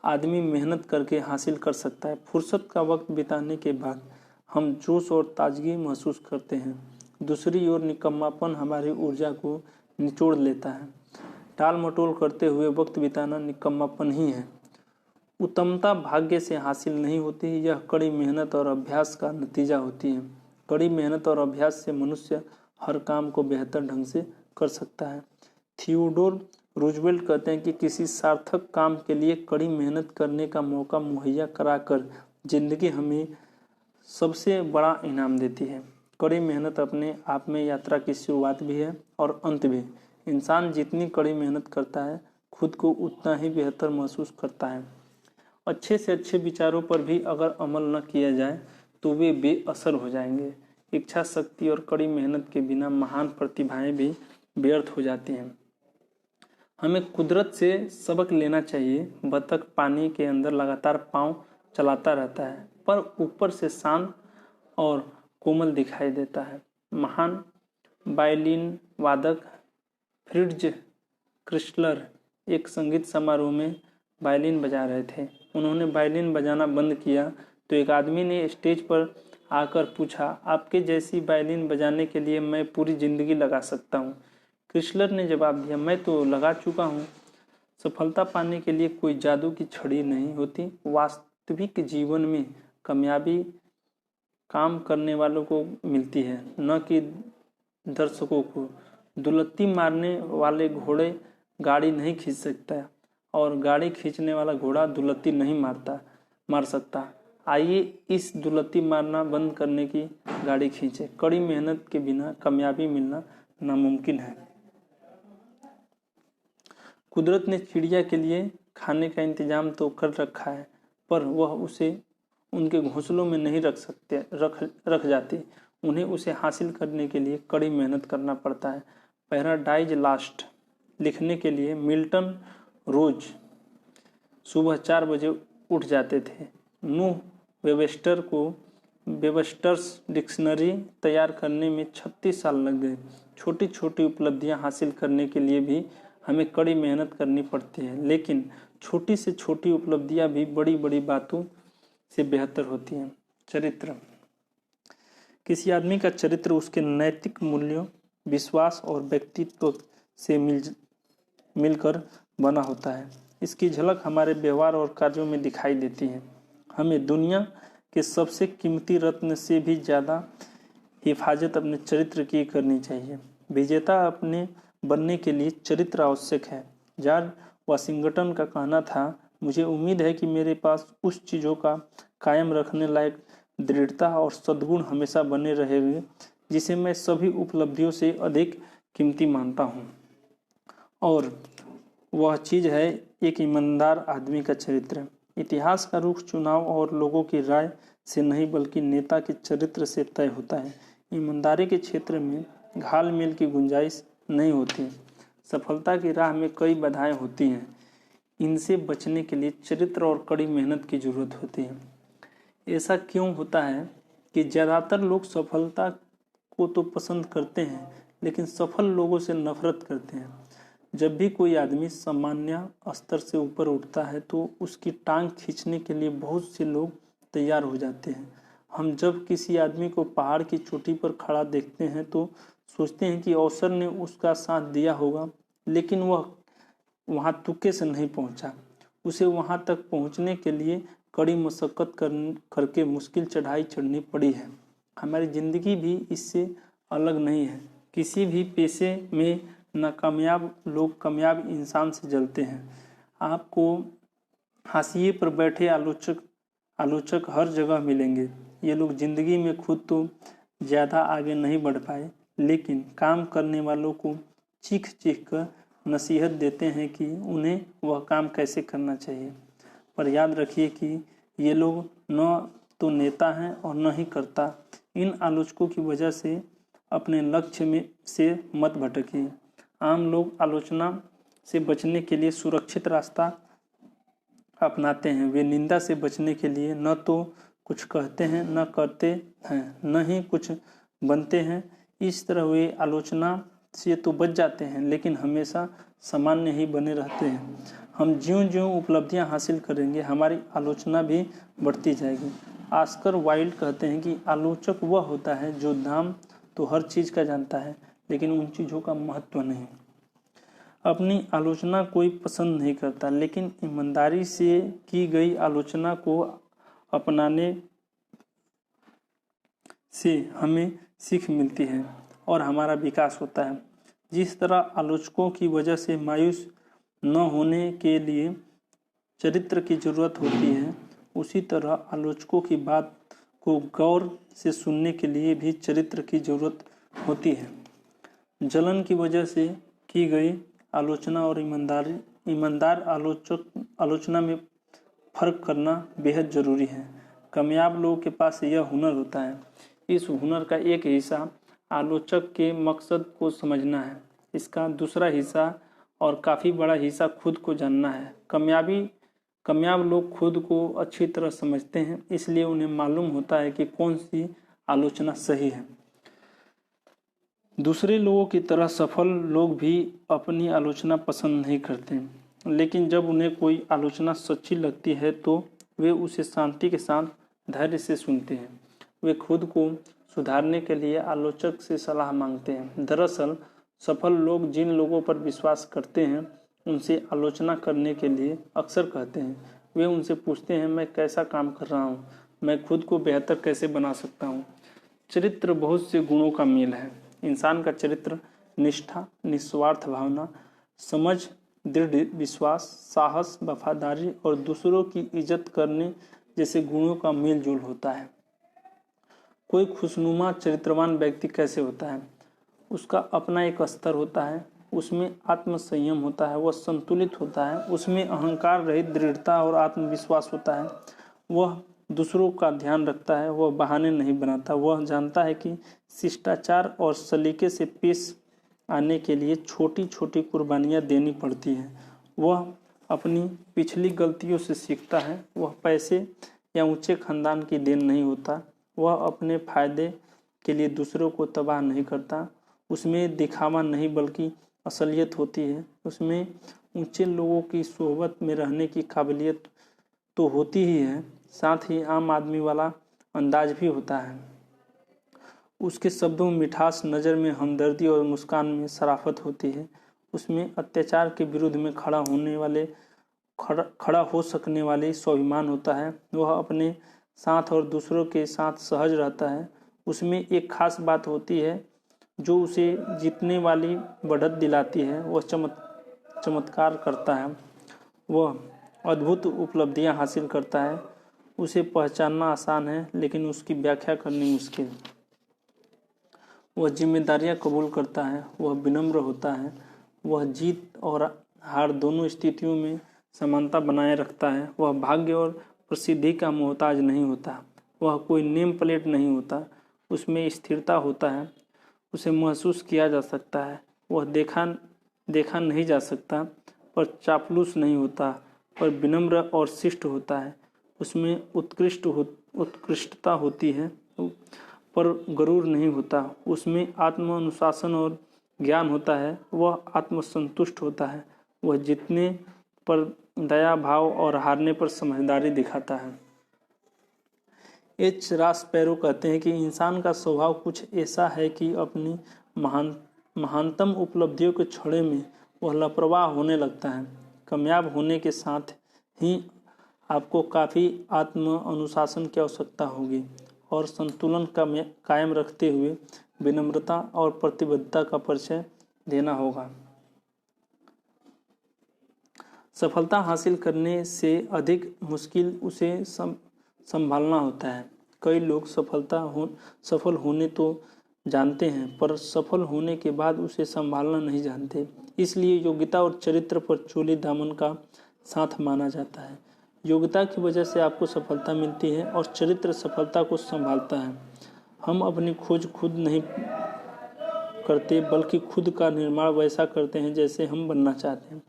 आदमी मेहनत करके हासिल कर सकता है। फुर्सत का वक्त बिताने के बाद हम जोश और ताजगी महसूस करते हैं। दूसरी ओर निकम्मापन हमारी ऊर्जा को निचोड़ लेता है। टाल मटोल करते हुए वक्त बिताना निकम्मापन ही है। उत्तमता भाग्य से हासिल नहीं होती, यह कड़ी मेहनत और अभ्यास का नतीजा होती है। कड़ी मेहनत और अभ्यास से मनुष्य हर काम को बेहतर ढंग से कर सकता है। थियोडोर रूजवेल्ट कहते हैं कि किसी सार्थक काम के लिए कड़ी मेहनत करने का मौका मुहैया कराकर जिंदगी हमें सबसे बड़ा इनाम देती है। कड़ी मेहनत अपने आप में यात्रा की शुरुआत भी है और अंत भी। इंसान जितनी कड़ी मेहनत करता है खुद को उतना ही बेहतर महसूस करता है। अच्छे से अच्छे विचारों पर भी अगर अमल न किया जाए तो वे बेअसर हो जाएंगे। इच्छा शक्ति और कड़ी मेहनत के बिना महान प्रतिभाएं भी व्यर्थ हो जाती हैं। हमें कुदरत से सबक लेना चाहिए। बतख पानी के अंदर लगातार पांव चलाता रहता है, पर ऊपर से शांत और कोमल दिखाई देता है। महान वायलिन वादक फ्रिट्ज क्रिस्लर एक संगीत समारोह में वायलिन बजा रहे थे। उन्होंने वायलिन बजाना बंद किया तो एक आदमी ने स्टेज पर आकर पूछा, आपके जैसी वायलिन बजाने के लिए मैं पूरी जिंदगी लगा सकता हूँ। क्रिस्लर ने जवाब दिया, मैं तो लगा चुका हूँ। सफलता पाने के लिए कोई जादू की छड़ी नहीं होती। वास्तविक जीवन में कामयाबी काम करने वालों को मिलती है, न कि दर्शकों को। दुलत्ती मारने वाले घोड़े गाड़ी नहीं खींच सकता और गाड़ी खींचने वाला घोड़ा दुलत्ती नहीं मार सकता। आइए इस दुलत्ती मारना बंद करने की गाड़ी खींचे। कड़ी मेहनत के बिना कामयाबी मिलना नामुमकिन है। कुदरत ने चिड़िया के लिए खाने का इंतजाम तो कर रखा है, पर वह उसे उनके घोंसलों में नहीं रख जाती। उन्हें उसे हासिल करने के लिए कड़ी मेहनत करना पड़ता है। पैराडाइज लॉस्ट लिखने के लिए मिल्टन रोज सुबह 4 बजे उठ जाते थे। नूह वेबस्टर को वेबस्टर्स डिक्शनरी तैयार करने में 36 साल लग गए। छोटी छोटी उपलब्धियां हासिल करने के लिए भी हमें कड़ी मेहनत करनी पड़ती है, लेकिन छोटी से छोटी उपलब्धियां भी बड़ी बड़ी बातों से बेहतर होती हैं। चरित्र। किसी आदमी का चरित्र उसके नैतिक मूल्यों, विश्वास और व्यक्तित्व से मिलकर बना होता है। इसकी झलक हमारे व्यवहार और कार्यों में दिखाई देती है। हमें दुनिया के सबसे कीमती रत्न से भी ज़्यादा हिफाजत अपने चरित्र की करनी चाहिए। विजेता अपने बनने के लिए चरित्र आवश्यक है। जॉर्ज वाशिंगटन का कहना था, मुझे उम्मीद है कि मेरे पास उस चीज़ों का कायम रखने लायक दृढ़ता और सद्गुण हमेशा बने रहेंगे जिसे मैं सभी उपलब्धियों से अधिक कीमती मानता हूँ, और वह चीज़ है एक ईमानदार आदमी का चरित्र। इतिहास का रुख चुनाव और लोगों की राय से नहीं बल्कि नेता के चरित्र से तय होता है। ईमानदारी के क्षेत्र में घाल मेल की गुंजाइश नहीं होती। सफलता की राह में कई बाधाएं होती हैं। इनसे बचने के लिए चरित्र और कड़ी मेहनत की जरूरत होती है। ऐसा क्यों होता है कि ज़्यादातर लोग सफलता को तो पसंद करते हैं लेकिन सफल लोगों से नफरत करते हैं। जब भी कोई आदमी सामान्य स्तर से ऊपर उठता है तो उसकी टांग खींचने के लिए बहुत से लोग तैयार हो जाते हैं। हम जब किसी आदमी को पहाड़ की चोटी पर खड़ा देखते हैं तो सोचते हैं कि अवसर ने उसका साथ दिया होगा, लेकिन वह वहाँ तुक्के से नहीं पहुँचा। उसे वहाँ तक पहुँचने के लिए कड़ी मशक्क़त करके मुश्किल चढ़ाई चढ़नी पड़ी है। हमारी ज़िंदगी भी इससे अलग नहीं है। किसी भी पेशे में नाकामयाब लोग कामयाब इंसान से जलते हैं। आपको हाशिए पर बैठे आलोचक हर जगह मिलेंगे। ये लोग ज़िंदगी में खुद तो ज़्यादा आगे नहीं बढ़ पाए, लेकिन काम करने वालों को चीख चीख कर नसीहत देते हैं कि उन्हें वह काम कैसे करना चाहिए। पर याद रखिए कि ये लोग न तो नेता हैं और न ही कर्ता। इन आलोचकों की वजह से अपने लक्ष्य से मत भटकिए। आम लोग आलोचना से बचने के लिए सुरक्षित रास्ता अपनाते हैं। वे निंदा से बचने के लिए न तो कुछ कहते हैं, न करते हैं, न ही कुछ बनते हैं। इस तरह वे आलोचना से तो बच जाते हैं लेकिन हमेशा सामान्य ही बने रहते हैं। हम ज्यों-ज्यों उपलब्धियां हासिल करेंगे हमारी आलोचना भी बढ़ती जाएगी। ऑस्कर वाइल्ड कहते हैं कि आलोचक वह होता है जो दाम तो हर चीज़ का जानता है लेकिन उन चीज़ों का महत्व नहीं। अपनी आलोचना कोई पसंद नहीं करता, लेकिन ईमानदारी से की गई आलोचना को अपनाने से हमें सीख मिलती है और हमारा विकास होता है। जिस तरह आलोचकों की वजह से मायूस न होने के लिए चरित्र की जरूरत होती है, उसी तरह आलोचकों की बात को गौर से सुनने के लिए भी चरित्र की जरूरत होती है। जलन की वजह से की गई आलोचना और ईमानदार आलोचना में फर्क करना बेहद ज़रूरी है। कामयाब लोगों के पास यह हुनर होता है। इस हुनर का एक हिस्सा आलोचक के मकसद को समझना है। इसका दूसरा हिस्सा और काफ़ी बड़ा हिस्सा खुद को जानना है। कामयाब लोग खुद को अच्छी तरह समझते हैं, इसलिए उन्हें मालूम होता है कि कौन सी आलोचना सही है। दूसरे लोगों की तरह सफल लोग भी अपनी आलोचना पसंद नहीं करते, लेकिन जब उन्हें कोई आलोचना सच्ची लगती है तो वे उसे शांति के साथ धैर्य से सुनते हैं। वे खुद को सुधारने के लिए आलोचक से सलाह मांगते हैं। दरअसल सफल लोग जिन लोगों पर विश्वास करते हैं उनसे आलोचना करने के लिए अक्सर कहते हैं। वे उनसे पूछते हैं, मैं कैसा काम कर रहा हूँ, मैं खुद को बेहतर कैसे बना सकता हूँ। चरित्र बहुत से गुणों का मेल है। इंसान का चरित्र निष्ठा, निस्वार्थ भावना, समझ, दृढ़ विश्वास, साहस, वफादारी और दूसरों की इज्जत करने जैसे गुणों का मेल जोल होता है। कोई खुशनुमा चरित्रवान व्यक्ति कैसे होता है? उसका अपना एक स्तर होता है, उसमें आत्मसंयम होता है, वह संतुलित होता है, उसमें अहंकार रहित दृढ़ता और आत्मविश्वास होता है। वह दूसरों का ध्यान रखता है, वह बहाने नहीं बनाता। वह जानता है कि शिष्टाचार और सलीके से पेश आने के लिए छोटी छोटी कुर्बानियाँ देनी पड़ती हैं। वह अपनी पिछली गलतियों से सीखता है। वह पैसे या ऊंचे खानदान की देन नहीं होता। वह अपने फायदे के लिए दूसरों को तबाह नहीं करता। उसमें दिखावा नहीं बल्कि असलियत होती है। उसमें ऊंचे लोगों की सोहबत में रहने की काबिलियत तो होती ही है, साथ ही आम आदमी वाला अंदाज भी होता है। उसके शब्दों में मिठास, नज़र में हमदर्दी और मुस्कान में शराफत होती है। उसमें अत्याचार के विरुद्ध में खड़ा होने वाले खड़ा हो सकने वाली स्वाभिमान होता है। वह अपने साथ और दूसरों के साथ सहज रहता है। उसमें एक खास बात होती है जो उसे जीतने वाली बढ़त दिलाती है। वह चमत्कार करता है, वह अद्भुत उपलब्धियां हासिल करता है। उसे पहचानना आसान है लेकिन उसकी व्याख्या करनी मुश्किल। वह जिम्मेदारियां कबूल करता है, वह विनम्र होता है, वह जीत और हार दोनों स्थितियों में समानता बनाए रखता है। वह भाग्य और प्रसिद्धि का मोहताज नहीं होता। वह कोई नेम प्लेट नहीं होता, उसमें स्थिरता होता है, उसे महसूस किया जा सकता है। वह देखा नहीं जा सकता पर चापलूस नहीं होता, पर विनम्र और शिष्ट होता है। उसमें उत्कृष्टता होती है पर गरूर नहीं होता। उसमें आत्म अनुशासन और ज्ञान होता है। वह आत्मसंतुष्ट होता है। वह जीतने पर दया भाव और हारने पर समझदारी दिखाता है। एच रास पैरो कहते हैं कि इंसान का स्वभाव कुछ ऐसा है कि अपनी महानतम उपलब्धियों के छड़े में वह लापरवाह होने लगता है। कामयाब होने के साथ ही आपको काफ़ी आत्म अनुशासन की आवश्यकता होगी और संतुलन का कायम रखते हुए विनम्रता और प्रतिबद्धता का परिचय देना होगा। सफलता हासिल करने से अधिक मुश्किल उसे संभालना होता है। कई लोग सफल होने तो जानते हैं पर सफल होने के बाद उसे संभालना नहीं जानते। इसलिए योग्यता और चरित्र पर चोली दामन का साथ माना जाता है। योग्यता की वजह से आपको सफलता मिलती है और चरित्र सफलता को संभालता है। हम अपनी खोज खुद नहीं करते बल्कि खुद का निर्माण वैसा करते हैं जैसे हम बनना चाहते हैं।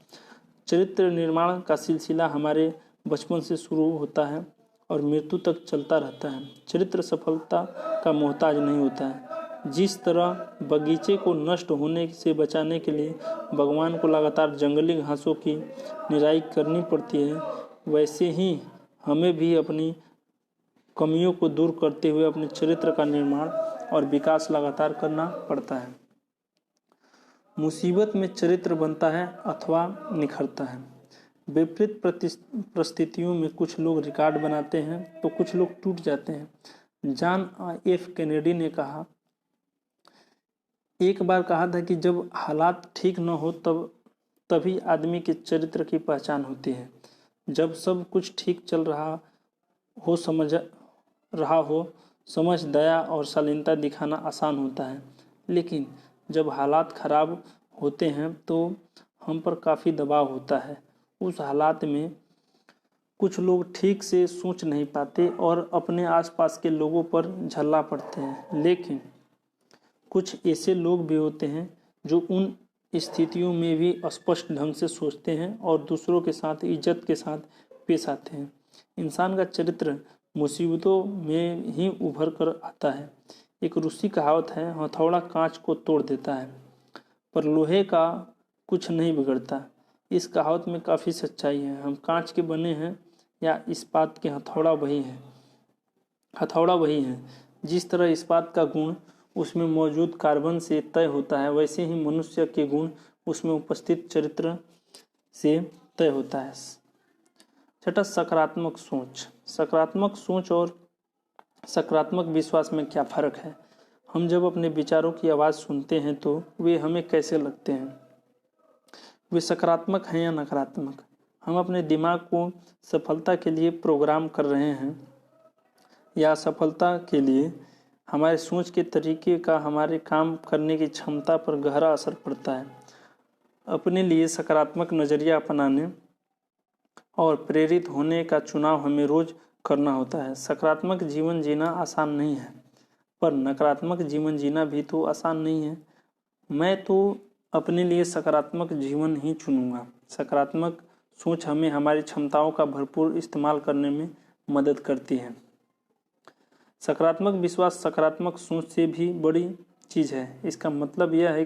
चरित्र निर्माण का सिलसिला हमारे बचपन से शुरू होता है और मृत्यु तक चलता रहता है। चरित्र सफलता का मोहताज नहीं होता है। जिस तरह बगीचे को नष्ट होने से बचाने के लिए भगवान को लगातार जंगली घासों की निराई करनी पड़ती है, वैसे ही हमें भी अपनी कमियों को दूर करते हुए अपने चरित्र का निर्माण और विकास लगातार करना पड़ता है। मुसीबत में चरित्र बनता है अथवा निखरता है। विपरीत परिस्थितियों में कुछ लोग रिकॉर्ड बनाते हैं तो कुछ लोग टूट जाते हैं। जॉन एफ कैनेडी ने एक बार कहा था कि जब हालात ठीक न हो तभी आदमी के चरित्र की पहचान होती है। जब सब कुछ ठीक चल रहा हो, समझ, दया और शालीनता दिखाना आसान होता है, लेकिन जब हालात खराब होते हैं तो हम पर काफ़ी दबाव होता है। उस हालात में कुछ लोग ठीक से सोच नहीं पाते और अपने आसपास के लोगों पर झल्ला पड़ते हैं, लेकिन कुछ ऐसे लोग भी होते हैं जो उन स्थितियों में भी स्पष्ट ढंग से सोचते हैं और दूसरों के साथ इज्जत के साथ पेश आते हैं। इंसान का चरित्र मुसीबतों में ही उभर कर आता है। एक रूसी कहावत है, हथौड़ा कांच को तोड़ देता है पर लोहे का कुछ नहीं बिगड़ता। इस कहावत में काफ़ी सच्चाई है। हम कांच के बने हैं या इस्पात के, हथौड़ा वही है। जिस तरह इस्पात का गुण उसमें मौजूद कार्बन से तय होता है, वैसे ही मनुष्य के गुण उसमें उपस्थित चरित्र से तय होता है। छठा, सकारात्मक सोच। सकारात्मक सोच और सकारात्मक विश्वास में क्या फ़र्क है? हम जब अपने विचारों की आवाज़ सुनते हैं तो वे हमें कैसे लगते हैं? वे सकारात्मक हैं या नकारात्मक? हम अपने दिमाग को सफलता के लिए प्रोग्राम कर रहे हैं या असफलता के लिए? हमारे सोच के तरीके का हमारे काम करने की क्षमता पर गहरा असर पड़ता है। अपने लिए सकारात्मक नज़रिया अपनाने और प्रेरित होने का चुनाव हमें रोज करना होता है। सकारात्मक जीवन जीना आसान नहीं है, पर नकारात्मक जीवन जीना भी तो आसान नहीं है। मैं तो अपने लिए सकारात्मक जीवन ही चुनूंगा। सकारात्मक सोच हमें हमारी क्षमताओं का भरपूर इस्तेमाल करने में मदद करती है। सकारात्मक विश्वास सकारात्मक सोच से भी बड़ी चीज़ है। इसका मतलब यह है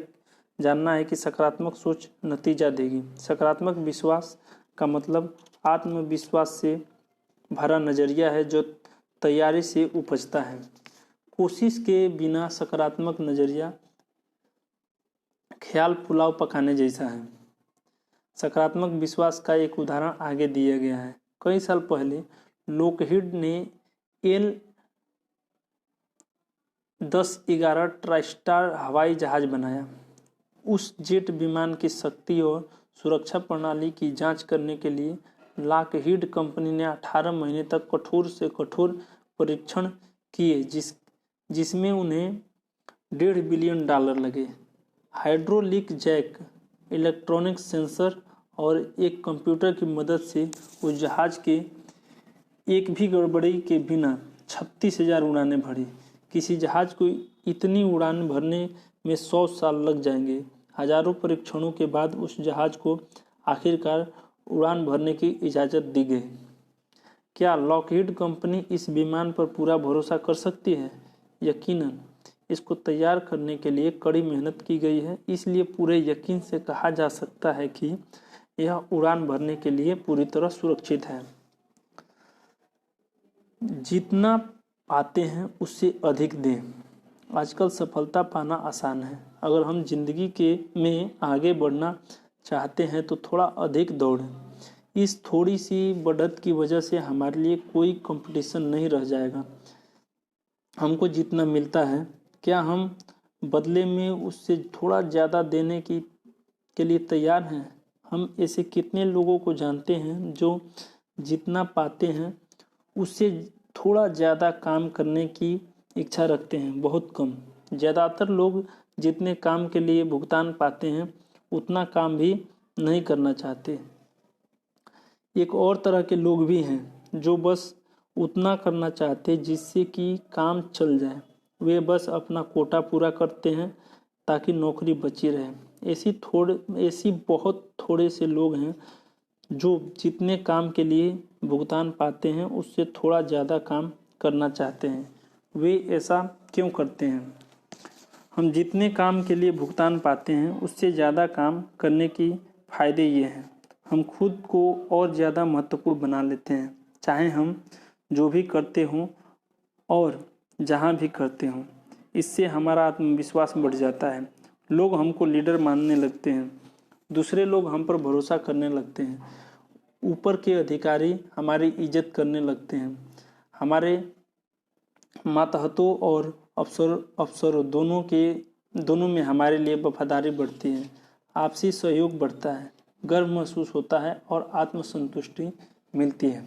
जानना है कि सकारात्मक सोच नतीजा देगी। सकारात्मक विश्वास का मतलब आत्मविश्वास से भरा नज़रिया है जो तैयारी से उपजता है। कोशिश के बिना सकारात्मक नज़रिया ख्याल पुलाव पकाने जैसा है। सकारात्मक विश्वास का एक उदाहरण आगे दिया गया है। कई साल पहले लॉकहीड ने L-10-11 ट्राइस्टार हवाई जहाज बनाया। उस जेट विमान की शक्ति और सुरक्षा प्रणाली की जांच करने के लिए लॉकहीड कंपनी ने 18 महीने तक कठोर से कठोर परीक्षण किए, जिसमें उन्हें $1.5 बिलियन लगे। हाइड्रोलिक जैक, इलेक्ट्रॉनिक सेंसर और एक कंप्यूटर की मदद से उस जहाज के एक भी गड़बड़ी के बिना 36,000 उड़ानें भरी। किसी जहाज को इतनी उड़ान भरने में 100 साल लग जाएंगे। हजारों परीक्षणों के बाद उस जहाज को आखिरकार उड़ान भरने की इजाज़त दी गई। क्या लॉकहीड कंपनी इस विमान पर पूरा भरोसा कर सकती है? यकीनन। इसको तैयार करने के लिए कड़ी मेहनत की गई है, इसलिए पूरे यकीन से कहा जा सकता है कि यह उड़ान भरने के लिए पूरी तरह सुरक्षित है। जितना पाते हैं उससे अधिक दें। आजकल सफलता पाना आसान है। अगर हम जिंदगी में आगे बढ़ना चाहते हैं तो थोड़ा अधिक दौड़ें। इस थोड़ी सी बढ़त की वजह से हमारे लिए कोई कंपटीशन नहीं रह जाएगा। हमको जितना मिलता है, क्या हम बदले में उससे थोड़ा ज़्यादा देने के लिए तैयार हैं? हम ऐसे कितने लोगों को जानते हैं जो जितना पाते हैं उससे थोड़ा ज़्यादा काम करने की इच्छा रखते हैं? बहुत कम। ज़्यादातर लोग जितने काम के लिए भुगतान पाते हैं उतना काम भी नहीं करना चाहते। एक और तरह के लोग भी हैं जो बस उतना करना चाहते जिससे कि काम चल जाए। वे बस अपना कोटा पूरा करते हैं ताकि नौकरी बची रहे। ऐसी बहुत थोड़े से लोग हैं जो जितने काम के लिए भुगतान पाते हैं उससे थोड़ा ज़्यादा काम करना चाहते हैं। वे ऐसा क्यों करते हैं? हम जितने काम के लिए भुगतान पाते हैं उससे ज़्यादा काम करने की फ़ायदे ये हैं। हम खुद को और ज़्यादा महत्वपूर्ण बना लेते हैं, चाहे हम जो भी करते हों और जहाँ भी करते हों। इससे हमारा आत्मविश्वास बढ़ जाता है। लोग हमको लीडर मानने लगते हैं। दूसरे लोग हम पर भरोसा करने लगते हैं। ऊपर के अधिकारी हमारी इज्जत करने लगते हैं। हमारे मातहतों और अफसरों दोनों में हमारे लिए वफादारी बढ़ती है। आपसी सहयोग बढ़ता है, गर्व महसूस होता है और आत्मसंतुष्टि मिलती है।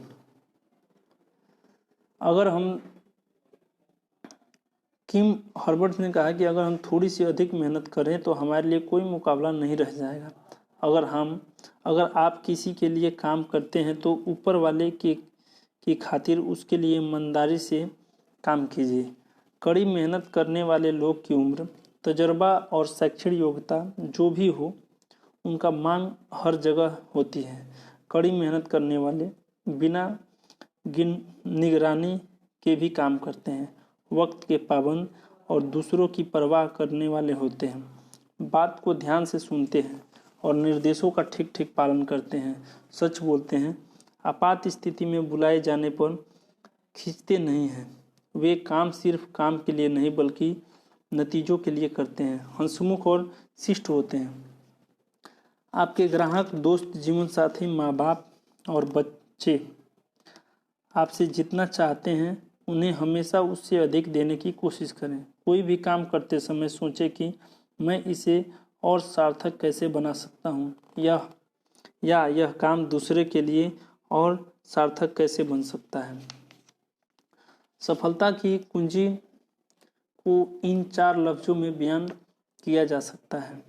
किम हर्बर्ट ने कहा कि अगर हम थोड़ी सी अधिक मेहनत करें तो हमारे लिए कोई मुकाबला नहीं रह जाएगा। अगर आप किसी के लिए काम करते हैं तो ऊपर वाले की खातिर उसके लिए ईमानदारी से काम कीजिए। कड़ी मेहनत करने वाले लोग की उम्र, तजर्बा और शैक्षणिक योग्यता जो भी हो, उनका मांग हर जगह होती है। कड़ी मेहनत करने वाले बिना निगरानी के भी काम करते हैं, वक्त के पाबंद और दूसरों की परवाह करने वाले होते हैं, बात को ध्यान से सुनते हैं और निर्देशों का ठीक पालन करते हैं, सच बोलते हैं, आपात स्थिति में बुलाए जाने पर खींचते नहीं हैं। वे काम सिर्फ काम के लिए नहीं बल्कि नतीजों के लिए करते हैं, हंसमुख और शिष्ट होते हैं। आपके ग्राहक, दोस्त, जीवन साथी, माँ बाप और बच्चे आपसे जितना चाहते हैं उन्हें हमेशा उससे अधिक देने की कोशिश करें। कोई भी काम करते समय सोचें कि मैं इसे और सार्थक कैसे बना सकता हूँ, यह काम दूसरे के लिए और सार्थक कैसे बन सकता है। सफलता की कुंजी को इन 4 लफ्ज़ों में बयान किया जा सकता है।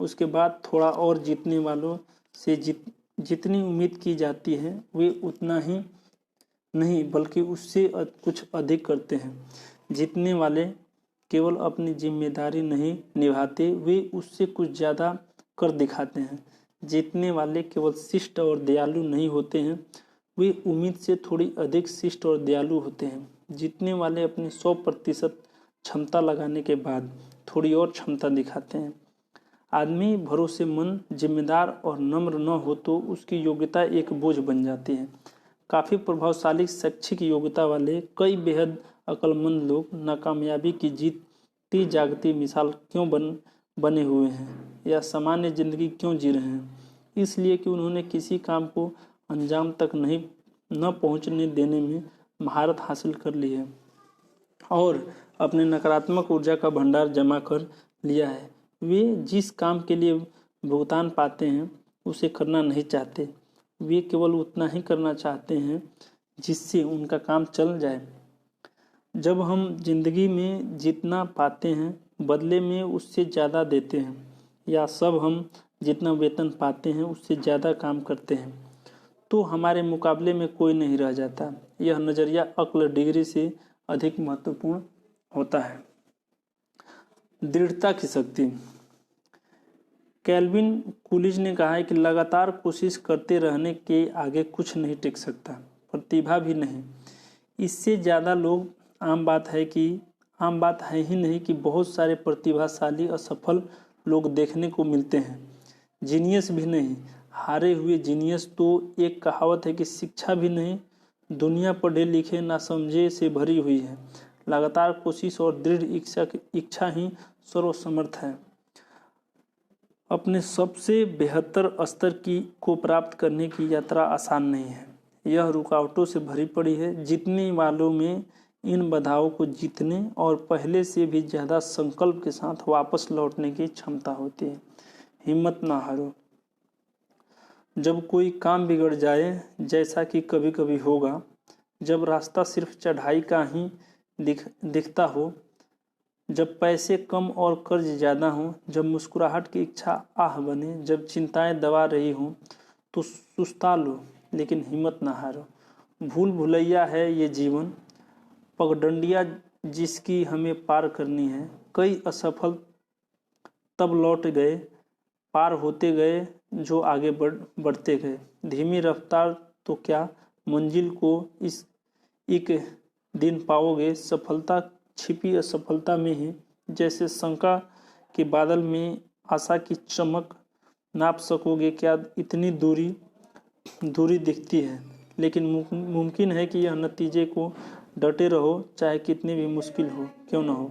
उसके बाद थोड़ा और जीतने वालों से जितनी उम्मीद की जाती है वे उतना ही नहीं बल्कि उससे कुछ अधिक करते हैं। जीतने वाले केवल अपनी जिम्मेदारी नहीं निभाते, वे उससे कुछ ज़्यादा कर दिखाते हैं। जीतने वाले केवल शिष्ट और दयालु नहीं होते हैं, वे उम्मीद से थोड़ी अधिक शिष्ट और दयालु होते हैं। जीतने वाले अपनी 100% क्षमता लगाने के बाद थोड़ी और क्षमता दिखाते हैं। आदमी भरोसेमंद, जिम्मेदार और नम्र न हो तो उसकी योग्यता एक बोझ बन जाती है। काफ़ी प्रभावशाली शैक्षिक योग्यता वाले कई बेहद अक्लमंद लोग नाकामयाबी की जीती जागती मिसाल क्यों बने हुए हैं या सामान्य जिंदगी क्यों जी रहे हैं? इसलिए कि उन्होंने किसी काम को अंजाम तक न पहुंचने देने में महारत हासिल कर ली है और अपने नकारात्मक ऊर्जा का भंडार जमा कर लिया है। वे जिस काम के लिए भुगतान पाते हैं उसे करना नहीं चाहते, वे केवल उतना ही करना चाहते हैं जिससे उनका काम चल जाए। जब हम जिंदगी में जितना पाते हैं बदले में उससे ज़्यादा देते हैं, या सब हम जितना वेतन पाते हैं उससे ज़्यादा काम करते हैं, तो हमारे मुकाबले में कोई नहीं रह जाता। यह नज़रिया अक्ल डिग्री से अधिक महत्वपूर्ण होता है। दृढ़ता की शक्ति। कैल्विन कूलिज ने कहा है कि लगातार कोशिश करते रहने के आगे कुछ नहीं टिक सकता, प्रतिभा भी नहीं। इससे ज़्यादा लोग आम बात है ही नहीं कि बहुत सारे प्रतिभाशाली असफल लोग देखने को मिलते हैं। जीनियस भी नहीं, हारे हुए जीनियस। तो एक कहावत है कि शिक्षा भी नहीं, दुनिया पढ़े लिखे ना समझे से भरी हुई है। लगातार कोशिश और दृढ़ इच्छा ही सर्वसमर्थ है। अपने सबसे बेहतर स्तर को प्राप्त करने की यात्रा आसान नहीं है, यह रुकावटों से भरी पड़ी है। जीतने वालों में इन बाधाओं को जीतने और पहले से भी ज़्यादा संकल्प के साथ वापस लौटने की क्षमता होती है। हिम्मत ना हारो। जब कोई काम बिगड़ जाए, जैसा कि कभी कभी होगा, जब रास्ता सिर्फ चढ़ाई का ही दिखता हो, जब पैसे कम और कर्ज ज़्यादा हो, जब मुस्कुराहट की इच्छा आह बने, जब चिंताएं दबा रही हों, तो सुस्ता लो लेकिन हिम्मत ना हारो। भूल भुलैया है ये जीवन, पगडंडिया जिसकी हमें पार करनी है। कई असफल तब लौट गए, पार होते गए जो आगे बढ़ते गए। धीमी रफ्तार तो क्या, मंजिल को इस एक दिन पाओगे। सफलता छिपी असफलता में है, जैसे शंका के बादल में आशा की चमक। नाप सकोगे क्या इतनी दूरी दिखती है, लेकिन मुमकिन है कि यह नतीजे को डटे रहो, चाहे कितनी भी मुश्किल हो क्यों न हो,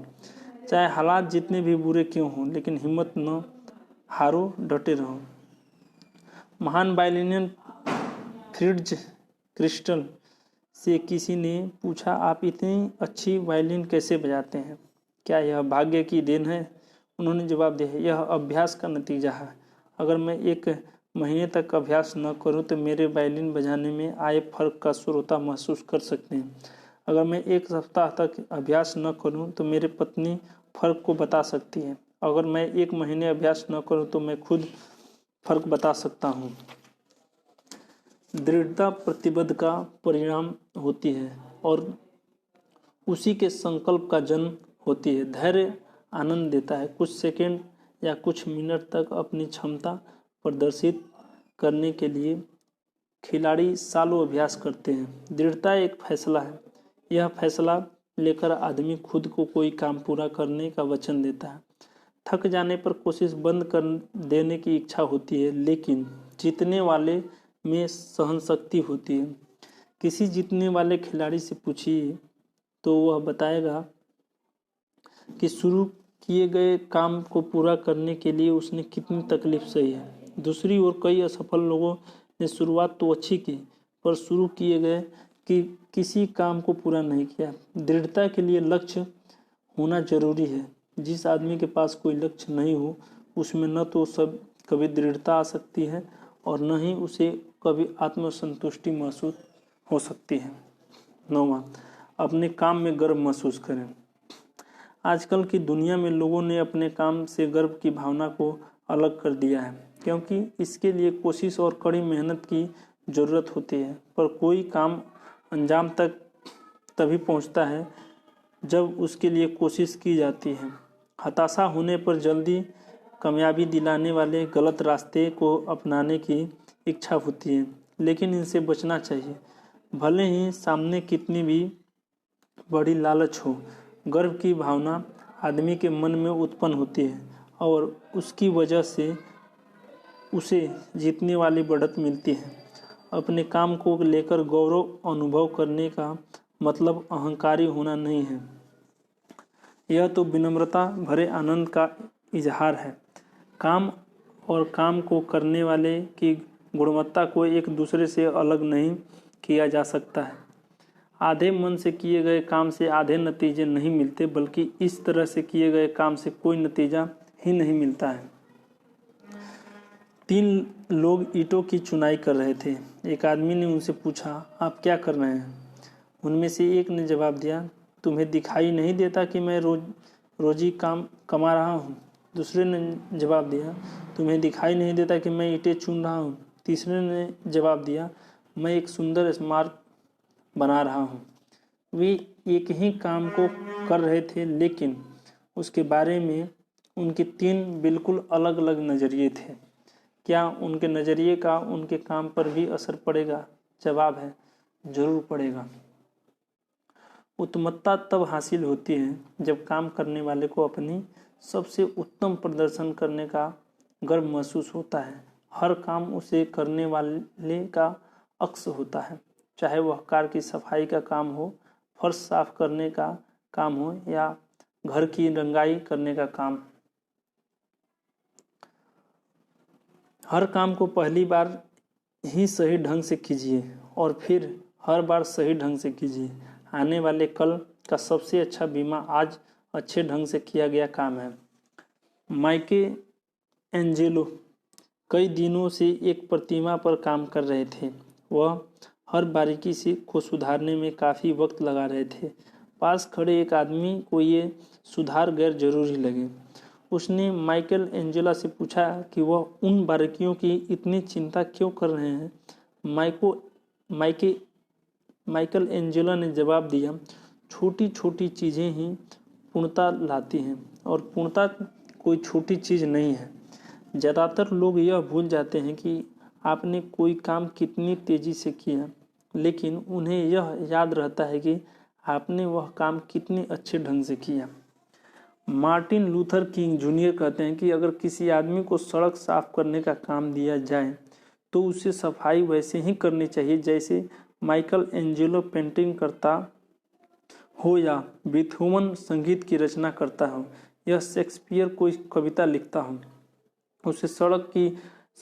चाहे हालात जितने भी बुरे क्यों हों, लेकिन हिम्मत न हारो, डटे रहो। महान वायलिनियन फ्रिट्ज क्रिस्टल से किसी ने पूछा, आप इतनी अच्छी वायलिन कैसे बजाते हैं, क्या यह भाग्य की देन है? उन्होंने जवाब दिया, यह अभ्यास का नतीजा है। अगर मैं 1 महीने तक अभ्यास न करूं तो मेरे वायलिन बजाने में आए फर्क का श्रोता महसूस कर सकते हैं। अगर मैं 1 सप्ताह तक अभ्यास न करूं तो मेरी पत्नी फर्क को बता सकती है। अगर मैं 1 महीने अभ्यास न करूं तो मैं खुद फर्क बता सकता हूं। दृढ़ता प्रतिबद्ध का परिणाम होती है और उसी के संकल्प का जन्म होती है। धैर्य आनंद देता है। कुछ सेकंड या कुछ मिनट तक अपनी क्षमता प्रदर्शित करने के लिए खिलाड़ी सालों अभ्यास करते हैं। दृढ़ता एक फैसला है। यह फैसला लेकर आदमी खुद को कोई काम पूरा करने का वचन देता है। थक जाने पर कोशिश बंद कर देने की इच्छा होती है, लेकिन जीतने वाले में सहन शक्ति होती है। किसी जीतने वाले खिलाड़ी से पूछिए तो वह बताएगा कि शुरू किए गए काम को पूरा करने के लिए उसने कितनी तकलीफ सही है। दूसरी ओर कई असफल लोगों ने शुरुआत तो अच्छी की, पर शुरू किए गए कि किसी काम को पूरा नहीं किया। दृढ़ता के लिए लक्ष्य होना जरूरी है। जिस आदमी के पास कोई लक्ष्य नहीं हो, उसमें न तो सब कभी दृढ़ता आ सकती है और न ही उसे कभी आत्मसंतुष्टि महसूस हो सकती है। 9वां, अपने काम में गर्व महसूस करें। आजकल की दुनिया में लोगों ने अपने काम से गर्व की भावना को अलग कर दिया है, क्योंकि इसके लिए कोशिश और कड़ी मेहनत की ज़रूरत होती है। पर कोई काम अंजाम तक तभी पहुंचता है जब उसके लिए कोशिश की जाती है। हताशा होने पर जल्दी कामयाबी दिलाने वाले गलत रास्ते को अपनाने की इच्छा होती है, लेकिन इनसे बचना चाहिए। भले ही सामने कितनी भी बड़ी लालच हो, गर्व की भावना आदमी के मन में उत्पन्न होती है और उसकी वजह से उसे जीतने वाली बढ़त मिलती है। अपने काम को लेकर गौरव अनुभव करने का मतलब अहंकारी होना नहीं है, यह तो विनम्रता भरे आनंद का इजहार है। काम और काम को करने वाले की गुणवत्ता को एक दूसरे से अलग नहीं किया जा सकता है। आधे मन से किए गए काम से आधे नतीजे नहीं मिलते, बल्कि इस तरह से किए गए काम से कोई नतीजा ही नहीं मिलता है। 3 लोग ईंटों की चुनाई कर रहे थे। एक आदमी ने उनसे पूछा, आप क्या कर रहे हैं? उनमें से एक ने जवाब दिया, तुम्हें दिखाई नहीं देता कि मैं रोजी काम कमा रहा हूँ? दूसरे ने जवाब दिया, तुम्हें दिखाई नहीं देता कि मैं ईंटें चुन रहा हूँ? तीसरे ने जवाब दिया, मैं एक सुंदर स्मारक बना रहा हूँ। वे एक ही काम को कर रहे थे, लेकिन उसके बारे में उनके 3 बिल्कुल अलग अलग नज़रिए थे। क्या उनके नज़रिए का उनके काम पर भी असर पड़ेगा? जवाब है, जरूर पड़ेगा। उत्तमता तब हासिल होती है जब काम करने वाले को अपनी सबसे उत्तम प्रदर्शन करने का गर्व महसूस होता है। हर काम उसे करने वाले का अक्स होता है, चाहे वह कार की सफाई का काम हो, फर्श साफ करने का काम हो या घर की रंगाई करने का काम। हर काम को पहली बार ही सही ढंग से कीजिए और फिर हर बार सही ढंग से कीजिए। आने वाले कल का सबसे अच्छा बीमा आज अच्छे ढंग से किया गया काम है। माइके एंजेलो कई दिनों से एक प्रतिमा पर काम कर रहे थे। वह हर बारीकी से को सुधारने में काफ़ी वक्त लगा रहे थे। पास खड़े एक आदमी को ये सुधार गैर जरूरी लगे। उसने माइकल एंजेला से पूछा कि वह उन बारीकियों की इतनी चिंता क्यों कर रहे हैं। माइकल एंजेला ने जवाब दिया, छोटी छोटी चीज़ें ही पूर्णता लाती हैं और पूर्णता कोई छोटी चीज़ नहीं है। ज़्यादातर लोग यह भूल जाते हैं कि आपने कोई काम कितनी तेज़ी से किया, लेकिन उन्हें यह याद रहता है कि आपने वह काम कितने अच्छे ढंग से किया। मार्टिन लूथर किंग जूनियर कहते हैं कि अगर किसी आदमी को सड़क साफ करने का काम दिया जाए तो उसे सफाई वैसे ही करनी चाहिए जैसे माइकल एंजेलो पेंटिंग करता हो या बीथोवन संगीत की रचना करता हो या शेक्सपियर कोई कविता लिखता हो। उसे सड़क की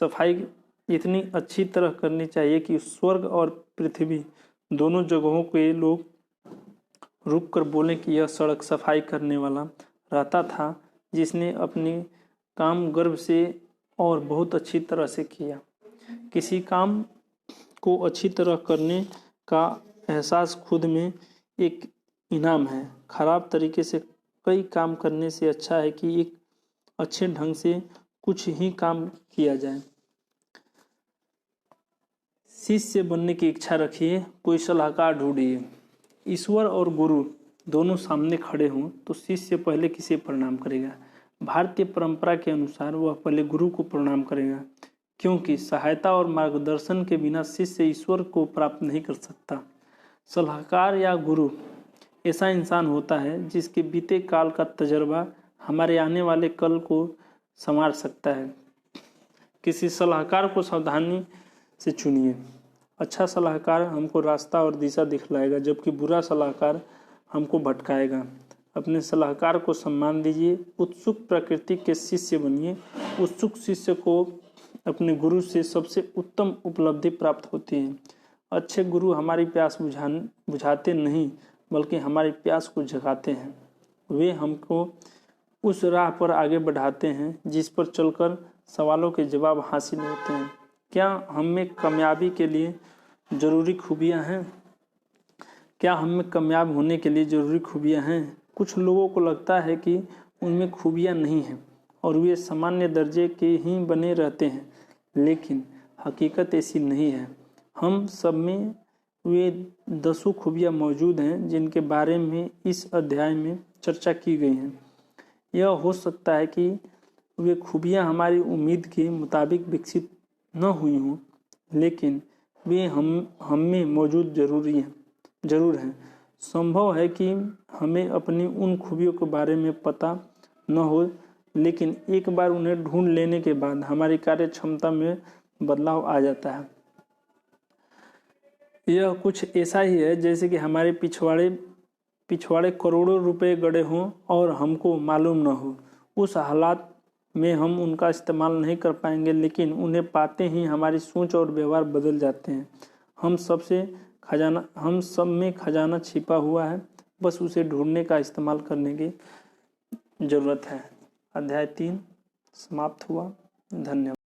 सफाई इतनी अच्छी तरह करनी चाहिए कि स्वर्ग और पृथ्वी दोनों जगहों के लोग रुक कर बोलें कि यह सड़क सफाई करने वाला रहता था, जिसने अपनी काम गर्व से और बहुत अच्छी तरह से किया। किसी काम को अच्छी तरह करने का एहसास खुद में एक इनाम है। खराब तरीके से कई काम करने से अच्छा है कि एक अच्छे ढंग से कुछ ही काम किया जाए। शिष्य बनने की इच्छा रखिए, कोई सलाहकार ढूंढिए। ईश्वर और गुरु दोनों सामने खड़े हों तो शिष्य पहले किसे प्रणाम करेगा? भारतीय परंपरा के अनुसार वह पहले गुरु को प्रणाम करेगा, क्योंकि सहायता और मार्गदर्शन के बिना शिष्य ईश्वर को प्राप्त नहीं कर सकता। सलाहकार या गुरु ऐसा इंसान होता है जिसके बीते काल का तजर्बा हमारे आने वाले कल को संवार सकता है। किसी सलाहकार को सावधानी से चुनिए। अच्छा सलाहकार हमको रास्ता और दिशा दिखलाएगा, जबकि बुरा सलाहकार हमको भटकाएगा। अपने सलाहकार को सम्मान दीजिए। उत्सुक प्रकृति के शिष्य बनिए। उत्सुक शिष्य को अपने गुरु से सबसे उत्तम उपलब्धि प्राप्त होती है। अच्छे गुरु हमारी प्यास बुझाते नहीं, बल्कि हमारी प्यास को जगाते हैं। वे हमको उस राह पर आगे बढ़ाते हैं जिस पर चलकर सवालों के जवाब हासिल होते हैं। क्या हम में कामयाबी के लिए ज़रूरी खूबियाँ हैं? क्या हम में कामयाब होने के लिए ज़रूरी खूबियाँ हैं? कुछ लोगों को लगता है कि उनमें खूबियाँ नहीं हैं और वे सामान्य दर्जे के ही बने रहते हैं, लेकिन हकीकत ऐसी नहीं है। हम सब में वे 10 खूबियाँ मौजूद हैं जिनके बारे में इस अध्याय में चर्चा की गई है। यह हो सकता है कि वे खूबियाँ हमारी उम्मीद के मुताबिक विकसित न हुई हों, लेकिन वे हम में मौजूद जरूर हैं। संभव है कि हमें अपनी उन खूबियों के बारे में पता न हो, लेकिन एक बार उन्हें ढूंढ लेने के बाद हमारी कार्य क्षमता में बदलाव आ जाता है। यह कुछ ऐसा ही है जैसे कि हमारे पिछवाड़े करोड़ों रुपए गड़े हों और हमको मालूम न हो। उस हालात में हम उनका इस्तेमाल नहीं कर पाएंगे, लेकिन उन्हें पाते ही हमारी सोच और व्यवहार बदल जाते हैं। हम सब में खजाना छिपा हुआ है, बस उसे ढूंढने का इस्तेमाल करने की ज़रूरत है। अध्याय 3 समाप्त हुआ। धन्यवाद।